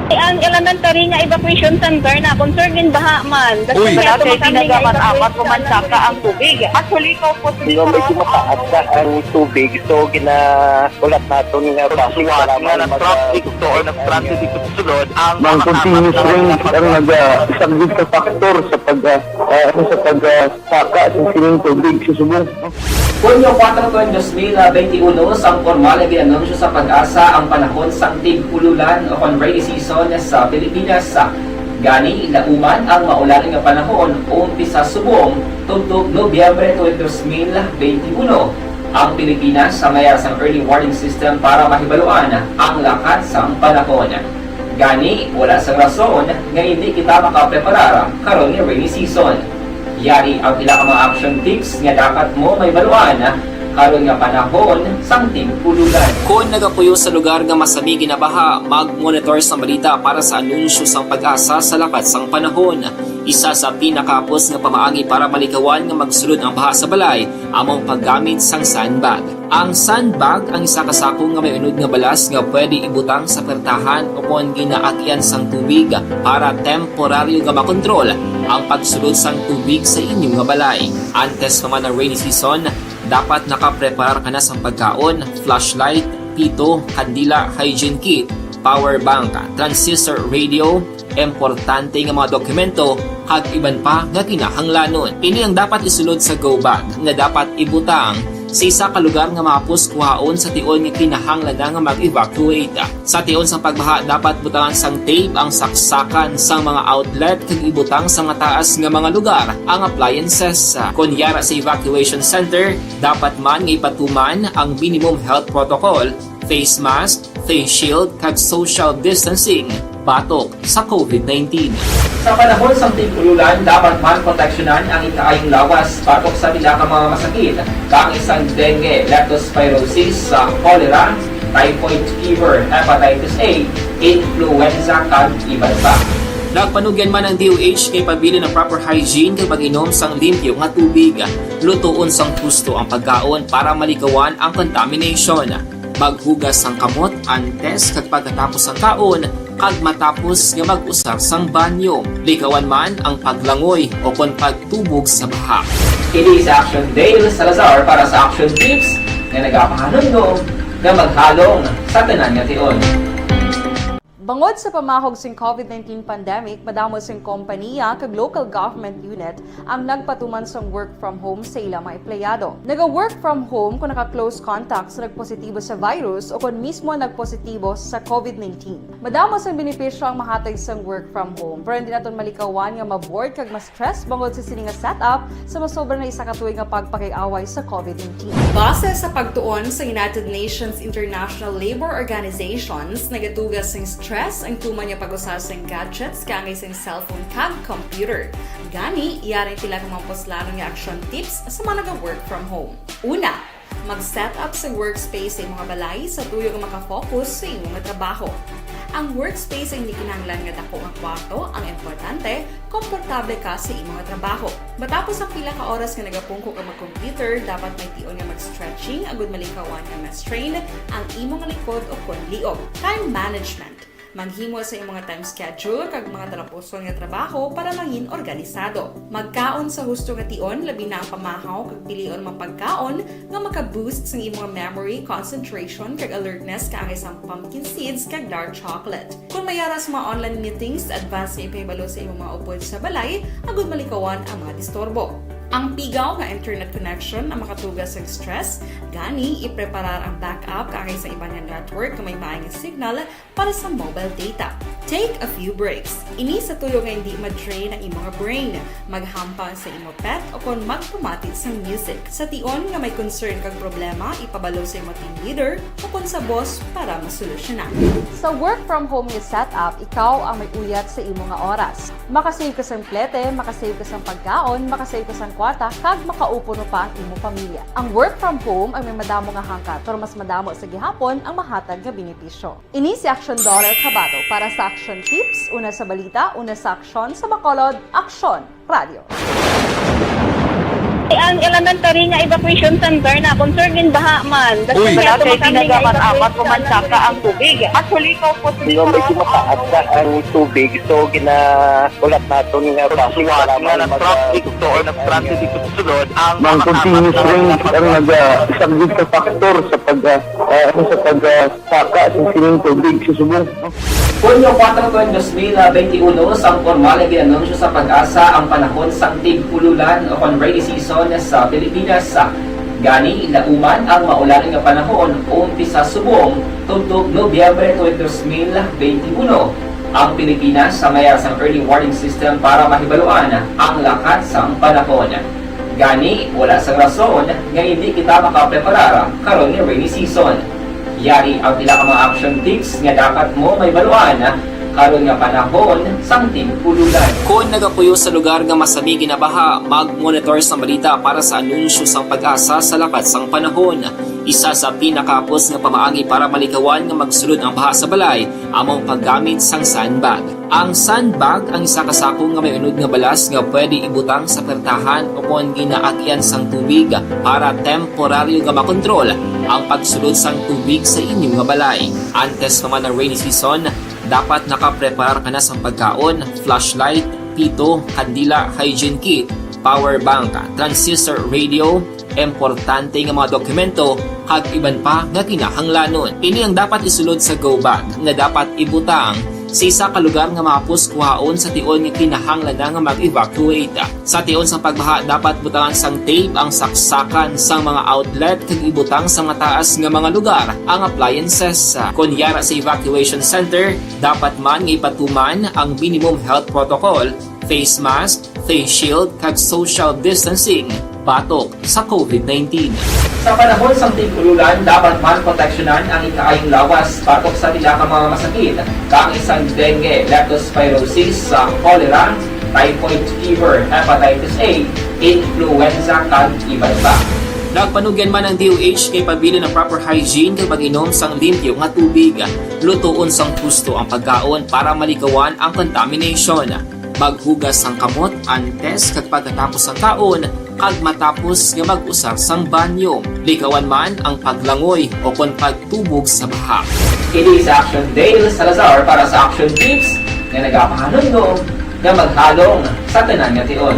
[SPEAKER 7] Ang elementary nga evacuation center na concern din baha man. Kasi nga pinagamat-amat kumansaka ang tubig. Actually, ikaw po
[SPEAKER 5] Hindi mo may kumataas na ang tubig. So, ulat natin nga basi nga ng traffic to or nag-traffic dito sa sulod. Ang continuous rain ang isang good factor sa pagsaka sa sining tubig sa subong.
[SPEAKER 12] Hunyo 4 2021, sang formal na ginanunsyo sa Pag-asa ang panahon sang tig-ululan o rainy season sa Pilipinas. Gani, lauman ang maulaling nga panahon umpisa subong tugtog Nobyembre 2021. Ang Pilipinas sa mayar sang early warning system para mahibaluan ang lakat sang panahon. Gani, wala sang rason nga hindi kita makapreparar karon nga rainy season. Yari ang ilang mga action tips nga dapat mo may baluan karon nga panahon sang tig-ululan. Kung nagapuyo sa lugar nga masami ginabaha, mag-monitor sa balita para sa anunsyo sang Pag-asa sa lakat sang panahon. Isa sa pinakapos nga pamaagi para malikawan nga magsulod ang baha sa balay, among paggamit sang sandbag. Ang sandbag ang isa ka sako nga may unod nga balas nga pwede ibutang sa pertahan o kung ginaakyan sang tubig para temporaryo nga makontrol ang pagsulod sang tubig sa inyong nga balay. Antes naman ang rainy season, dapat nakaprepare ka na sa pagkaon, flashlight, pito, kandila, hygiene kit, power bank, transistor radio, importante nga mga dokumento, kag iban pa nga kinahanglanon. Ini ang dapat isulod sa go bag nga dapat ibutang sa isa ka lugar nga mapos kuhaon sa tion nga kinahanglan nga mag-evacuate. Sa tion sa pagbaha, dapat butangan sang tape ang saksakan sa mga outlet kag ibutang sa mga taas nga mga lugar ang appliances. Kunyara sa evacuation center, dapat man nga ipatuman ang minimum health protocol, face mask, face shield kag social distancing batok sa COVID-19. Sa panahon sa tig-ululan, dapat man proteksyonan ang ikaayong lawas batok sa pila ka mga masakit, kang isang dengue, leptospirosis, cholera, typhoid fever, hepatitis A, influenza kag iban pa. Nagpanugyan man ang DOH kay pabili ng proper hygiene kay pag-inom sang limpyo nga tubig. Lutuon sang husto ang pagkaon para malikawan ang contamination. Maghugas sang kamot antes kag pagkatapos ang kaon kag matapos nga mag-usar sang banyo. Likawan man ang paglangoy o kon pagtubog sa baha. Kini sa Action Dale Salazar para sa Action Tips nga nagapahanundong nga maghalong sa tanan nga tion.
[SPEAKER 11] Bangod sa pamahog sing COVID-19 pandemic, madamo sing kompanya kag local government unit ang nagpatuman sang work from home sa ilang mga empleyado. Naga-work from home kung naka-close contacts na nagpositibo sa virus o kung mismo nagpositibo sa COVID-19. Madamo sang benepisyo ang mahatag sang work from home, pero hindi naton malikawan nga ma-bored kag ma-stress bangod sa sini nga setup sa masobra na isa ka tuig nga pagpakiaway sa COVID-19. Base sa pagtuon sa United Nations International Labour Organizations, nagatugas sing stress ang tuman niya pag-usar sa gadgets kangay sa cellphone kag computer. Gani, iyarin tila kung maposlano nga action tips sa mga nag-work from home. Una, mag-set up sa workspace sa mga balay sa tuyo nga makafocus sa imong trabaho. Ang workspace ay hindi kinahanglan nga dako ang kwarto, ang importante, komportable ka sa imong trabaho. Matapos ang pila ka oras nga nagapungko ka mag-computer, dapat may tion nga mag-stretching agud malikawan nga ma-strain ang imong likod o kon liog. Time management. Maghimo sa imong mga time schedule kag mga talapuson nga trabaho para mangin organisado. Magkaon sa husto nga tion, labi na ang pamahaw kag pilion mang pagkaon nga maka-boost sa imong memory, concentration kag alertness kaangay sa pumpkin seeds kag dark chocolate. Kung mayaras mga online meetings, advance sa ipahibalo sa imong mga upod sa balay, agud malikawan ang mga disturbo. Ang pigaw nga internet connection ang makatugas sa stress, gani ipreparar ang backup kaangay sa iba nga network na may maayong signal para sa mobile data. Take a few breaks. Ini sa tuyo nga hindi ma-drain ang imong brain, maghampang sa imong pet o kon magpamati sa music. Sa tion nga may concern kag problema, ipabalo sa imong team leader o kon sa boss para masolusyonan. Sa work from home nga setup, ikaw ang may uyat sa imong nga oras. Makasave ka sang plete, makasave ka sang pagkaon, makasave ka sang kwarta, kag makaupo no pa ang imong pamilya. Ang work from home ay may madamo nga hangkat, pero mas madamo sa gihapon ang mahatag nga benepisyo. Ini si Action Dollar Cabato para sa Action Tips, una sa balita, una sa aksyon, sa Bacolod, Aksyon Radio.
[SPEAKER 7] Ang elementary nga evacuation center na concern din baha man. Kasi nga pinagamat-amat kumansaka ang tubig. Actually, ikaw po
[SPEAKER 5] May kumataas na ang tubig. So, ginaulat natin nga basi para
[SPEAKER 8] traffic to or nag-transit dito sa sunod ang
[SPEAKER 5] Mang continuous rain ang isang good factor sa pagsaka sa sining tubig sa subong.
[SPEAKER 12] Hunyo 4 2021 sang formal nga ginanunsyo sa Pag-asa ang panahon sang tig-ululan o kon rainy season sa Pilipinas. Gani lauman ang maulan nga panahon umpisa subong tungtong Nobyembre 2021. Ang Pilipinas sa mayar sang early warning system para mahibaluan ang lakat sang panahon. Gani wala sang rason nga hindi kita makapreparar karon nga rainy season. Yari ang pila ka mga action tips nga dapat mo may baluan karon nga panahon sang tig-ululan. Kung nagapuyo sa lugar nga masami ginabaha, mag-monitor sa balita para sa anunsyo sang Pag-asa sa lakat sang panahon. Isa sa pinakapos nga pamaagi para malikawan nga magsulod ang baha sa balay, among paggamit sang sandbag. Ang sandbag ang isa ka sako nga may unod nga balas nga pwede ibutang sa pertahan o kung ginaagyan sang tubig para temporaryo nga makontrol ang pagsulod sang tubig sa inyong nga balay. Antes naman ng rainy season, dapat nakaprepare ka na sa pagkaon, flashlight, pito, kandila, hygiene kit, power bank, transistor radio, importante nga mga dokumento, kag iban pa nga kinahanglanon. Ini ang dapat isulod sa go bag nga dapat ibutang sa isa ka lugar nga mapus kuhaon sa tion nga kinahanglan nga mag-evacuate. Sa tion sa pagbaha dapat butangan sang tape ang saksakan sang mga outlet kag ibutang sa mataas nga mga lugar ang appliances. Kunyara sa evacuation center, dapat man nga ipatuman ang minimum health protocol, face mask, face shield kag social distancing batok sa COVID-19. Sa panahon sang tig-ululan, dapat man proteksyonan ang ikaayong lawas batok sa tila ka mga masakit, kang isang dengue, leptospirosis, cholera, typhoid fever, hepatitis A, influenza kag iban pa. Nagpanugyan man ang DOH kay pabili ng proper hygiene kay pag-inom sang limpyo nga tubig. Lutuon sang husto ang pagkaon para malikawan ang contamination. Maghugas sang kamot antes kag pagkatapos ang kaon kag matapos nga mag-usar sang banyo. Likawan man ang paglangoy o kon pagtubog sa baha. Kini sa Action Dale Salazar para sa Action Tips nga nagapahanundong nga maghalong sa tanan nga tion.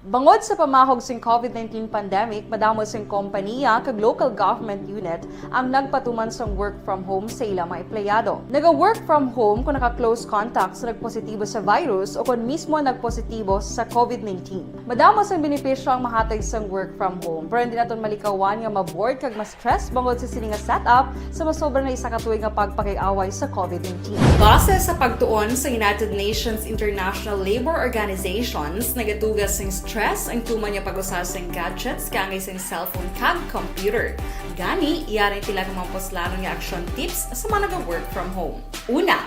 [SPEAKER 11] Bangod sa pamahog sing COVID-19 pandemic, madamo sing kompanya kag local government unit ang nagpatuman sang work from home sa ilang mga empleyado. Naga-work from home kung naka-close contact sa nagpositibo sa virus o kung mismo nagpositibo sa COVID-19. Madamo sang benepisyo ang mahatag sang work from home, pero hindi naton malikawan nga maboard kag ma-stress bangod sa sini nga setup sa masobra na isa ka tuig nga pagpakiaway sa COVID-19. Base sa pagtuon sa United Nations International Labour Organizations, nagatugas sing stress ang tuman niya pag-usar sa gadgets kangay sa cellphone kag computer. Gani, iyaring tila ng mga poslano nga action tips sa mga nag-work from home. Una,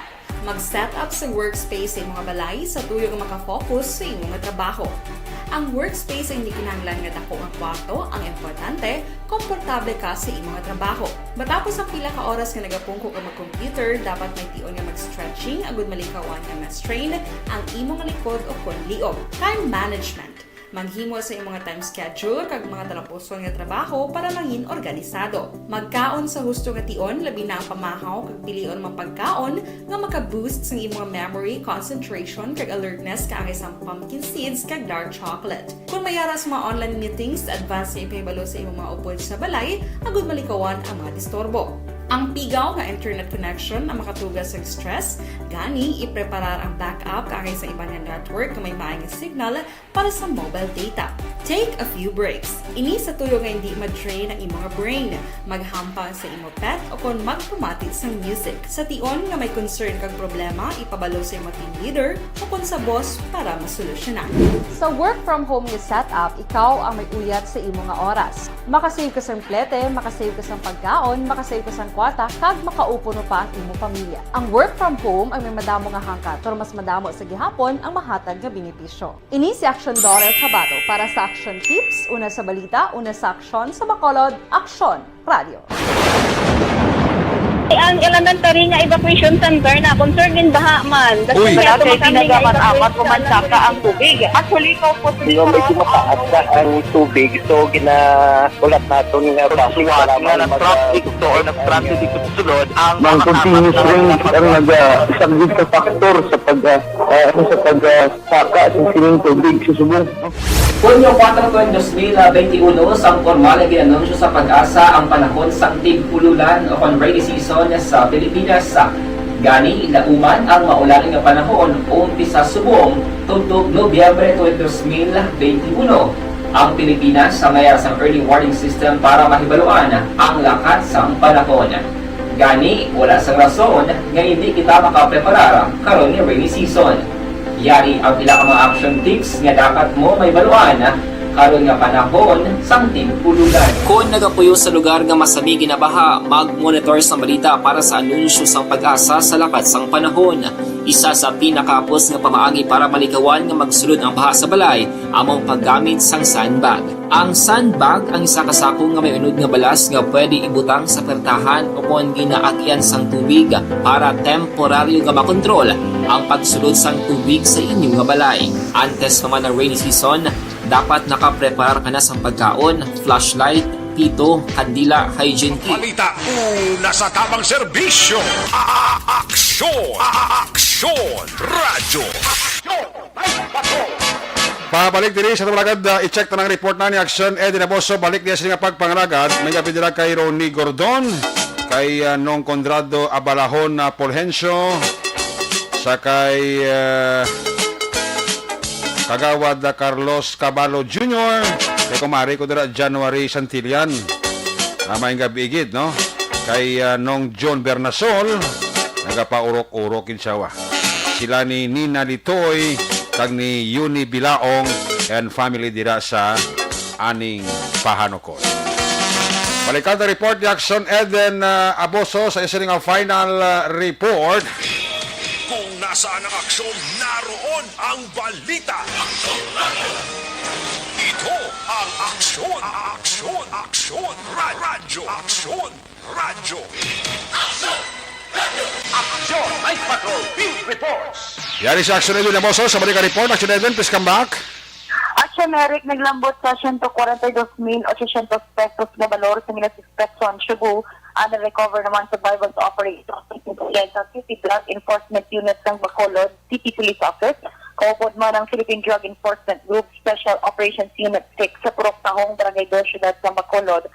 [SPEAKER 11] mag-set up sa workspace sa mga balay sa tuyo nga makafocus sa inyong trabaho. Ang workspace ay hindi kinahanglan nga dako ang kwarto, ang importante, komportable ka sa imong trabaho. Matapos ang pila ka oras nga nagapungko ka mag-computer, dapat may tion nga mag-stretching agud malikawan nga ma-strain ang imong likod o kon liog. Time management. Manghimo sa imong time schedule kag mga talapuson nga trabaho para mangin organisado. Magkaon sa husto nga tion, labi na ang pamahaw kag pilion mga pagkaon nga maka-boost sa imong memory, concentration kag alertness kaangay sa pumpkin seeds kag dark chocolate. Kung mayara sa mga online meetings, advance sa ipahibalo sa imong mga upod sa balay, agud malikawan ang mga disturbo. Ang pigaw nga internet connection ang makatugas sa stress, gani ipreparar ang backup kaangay sa ibang network na may maayong signal para sa mobile data. Take a few breaks. Ini sa tuyo nga hindi ma-drain ang imong brain, maghampang sa imong pet o kon magpumati sa music. Sa tion nga may concern kag problema, ipabalo sa imong team leader o kon sa boss para masolusyonan. Sa work from home nga setup, ikaw ang may uyat sa imong nga oras. Makasave ka sang plete, makasave ka sang pagkaon, makasave ka sang kwata, kag makaupo no pa ang imong pamilya. Ang work from home ay may madamo nga hangkat, pero mas madamo sa gihapon ang mahatag nga benepisyo. Ini si Action Dorel Cabato para sa Action Tips, una sa balita, una sa aksyon sa Bacolod, Aksyon Radio.
[SPEAKER 7] Ang elementary nga evacuation center na concern din baha man. Kasi nga pinagamat-amat kumansaka ang tubig. Actually, ikaw po
[SPEAKER 5] May kumataas na ang tubig. So, ginaulat natin nga basiwala nga ng traffic to or nag-traffic dito sa sulod. Ang continuous rain ang nag-isang sa factor sa pagsaka sa sining tubig sa subong.
[SPEAKER 12] Hunyo 4 2021, sang formal ay ginanunsyo sa Pag-asa ang panahon sang tig-ululan o rainy season sa Pilipinas. Gani, lauman ang maulaling nga panahon umpisa subong tuntog Nobyembre 2021. Ang Pilipinas sa mayar sang early warning system para mahibaluan ang lakat sang panahon. Gani, wala sang rason nga hindi kita makapreparar karon ni rainy season. Yari ang pila ka mga action tips nga dapat mo may baluan karon nga panahon sang tig-ululan. Kung nagapuyo sa lugar nga masami ginabaha, mag-monitor sa balita para sa anunsyo sang Pag-asa sa lakat sang panahon. Isa sa pinakaapos nga pamaagi para malikawan nga magsulod ang baha sa balay, among paggamit sang sandbag. Ang sandbag ang isa ka sako nga may unod nga balas nga pwede ibutang sa pertahan o kung ginaagyan sang tubig para temporaryo nga makontrol ang pagsulod sang tubig sa inyong nga balay. Antes naman ng rainy season, dapat nakaprepare ka na sa pagkaon, flashlight, pito, kandila, hygiene kit.
[SPEAKER 3] Balita una sa tamang serbisyo. Aksyon! Aksyon! Radyo!
[SPEAKER 6] Pabalik diri sa tulagad, i-check na ng report na ni Action Eddie Naboso. Balik niya sila pagpangalagad. May kapitira kay Ronnie Gordon, kay Nong Condrado Abalahon na Polhencio, sa kay Kagawad Carlos Caballo Jr., kay kumari ko dira January Santillan, may gabi igid, no? Kay Nong John Bernasol, nagapaurok-urok kinsawa. Sila ni Nina Litoy, kag ni Yuni Bilaong, and family dira sa aning pahanokon. Balikan na report ni Action Eden Aboso sa isa nga final report.
[SPEAKER 3] Kung nasaan ang aksyon, naroon ang balita. Ito ang aksyon, aksyon, aksyon, radyo, aksyon, radyo.
[SPEAKER 2] Aksyon Night Patrol Field Reports.
[SPEAKER 6] Yari sa Action Edwin Amoso sa Balika Report. Action Edwin, please come back.
[SPEAKER 7] Action Eric naglambot sa 142,800 pesos na balor sa Minasispetson, Cebu. Na-recover naman sa survival operations sa City Drug Enforcement Unit ng Bacolod, City Police Office. Kaupod man ang Philippine Drug Enforcement Group Special Operations Unit 6 sa Purok Tahong, Barangay 2, Ciudad sa Bacolod.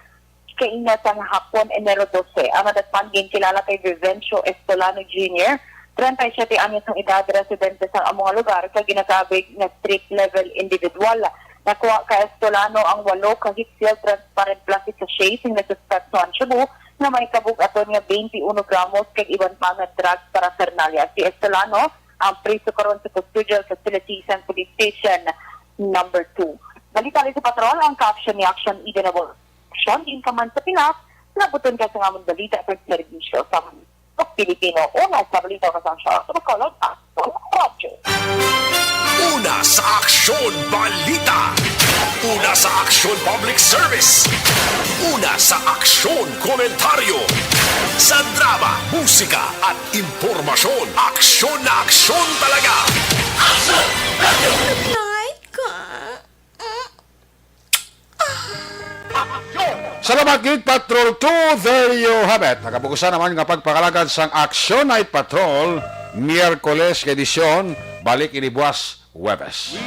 [SPEAKER 7] Kaina sa hapon, Enero 12. Ang nadatpangin kilala kay Vivencio Estolano Jr., 37 anyos ng edad, residente sa among lugar sa ginasabig na street level individual. Nakuha ka Estolano ang 8 ka seal transparent plastic sachet sa Minasispetson, Cebu na may kabug-aton nga 21 gramos kag iban pa nga drugs para Fernalia. Si Estolano ang priso karon sa custodial facility sa Police Station number 2. Balita rin sa patrol ang caption ni Action Idenable. Action din ka man sa Pinas, nabuton ka sa nga mong balita at servisyo sa Pilipino. Una sa balita ka sa Bacolod at Radyo.
[SPEAKER 3] Una sa aksyon balita. Una sa aksyon public service. Una sa aksyon komentaryo. Sa drama, musika at impormasyon. Aksyon na aksyon talaga. Aksyon!
[SPEAKER 6] Salamat Gate Patrol 2, there you have it. Nakapukusan naman nga pagpakalagad sang Action Night Patrol, Miyerkules edisyon, balik inibuas Webes.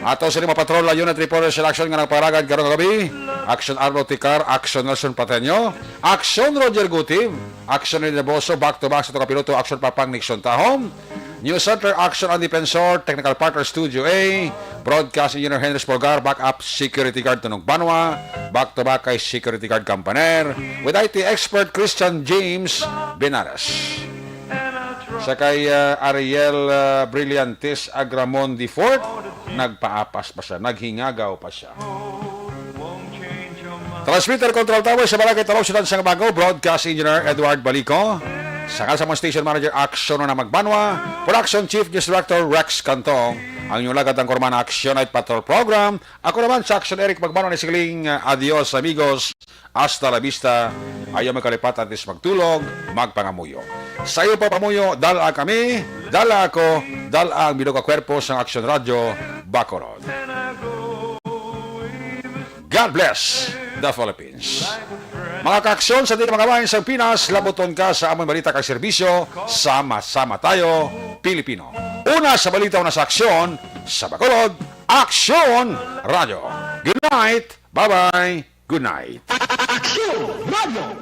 [SPEAKER 6] Ato sa lima patrol la unit reporter sa action nga nagparagad karong gabi. Action Arlo Ticar, Action Nelson Pateño, Action Roger Gutim, Action Rene Boso, back to back sa ito kapiloto, Action Papang Nixon Tahom, News Center, Action on Defensor, Technical Partner Studio A, Broadcast Engineer Henry Spolgar, Backup Security Guard Tunog Banwa, back to back kay Security Guard Campaner, with IT Expert Christian James Benares. Sa kay Ariel Brillantes Agramon D4, nagpaapas pa siya, naghingagaw pa siya. Transmitter Control Tower sa Balakay Talaw Silan sa Bago, Broadcast Engineer Edward Balico, sakal sa mga Station Manager Action na Magbanwa, Production Chief News Director Rex Cantong, ang inyong lagad ng Korman Action Night Patrol Program. Ako naman sa Action Eric Magbanwa ni Sigaling, adios amigos, hasta la vista, ayaw magkalipat at is magtulog, magpangamuyo. Sa iyo po pamuyo, dala kami, dala ako, dala ang bilog ka kwerpo sa Action Radio, Bacolod. God bless the Philippines. Mga kaaksyon sa mga bayan sa Pinas, labuton ka sa among balita kay serbisyo, sama-sama tayo, Pilipino. Una sa balita, una sa aksyon, sa Bacolod, Action Radio. Good night, bye-bye, good night.
[SPEAKER 2] Aksyon Radio.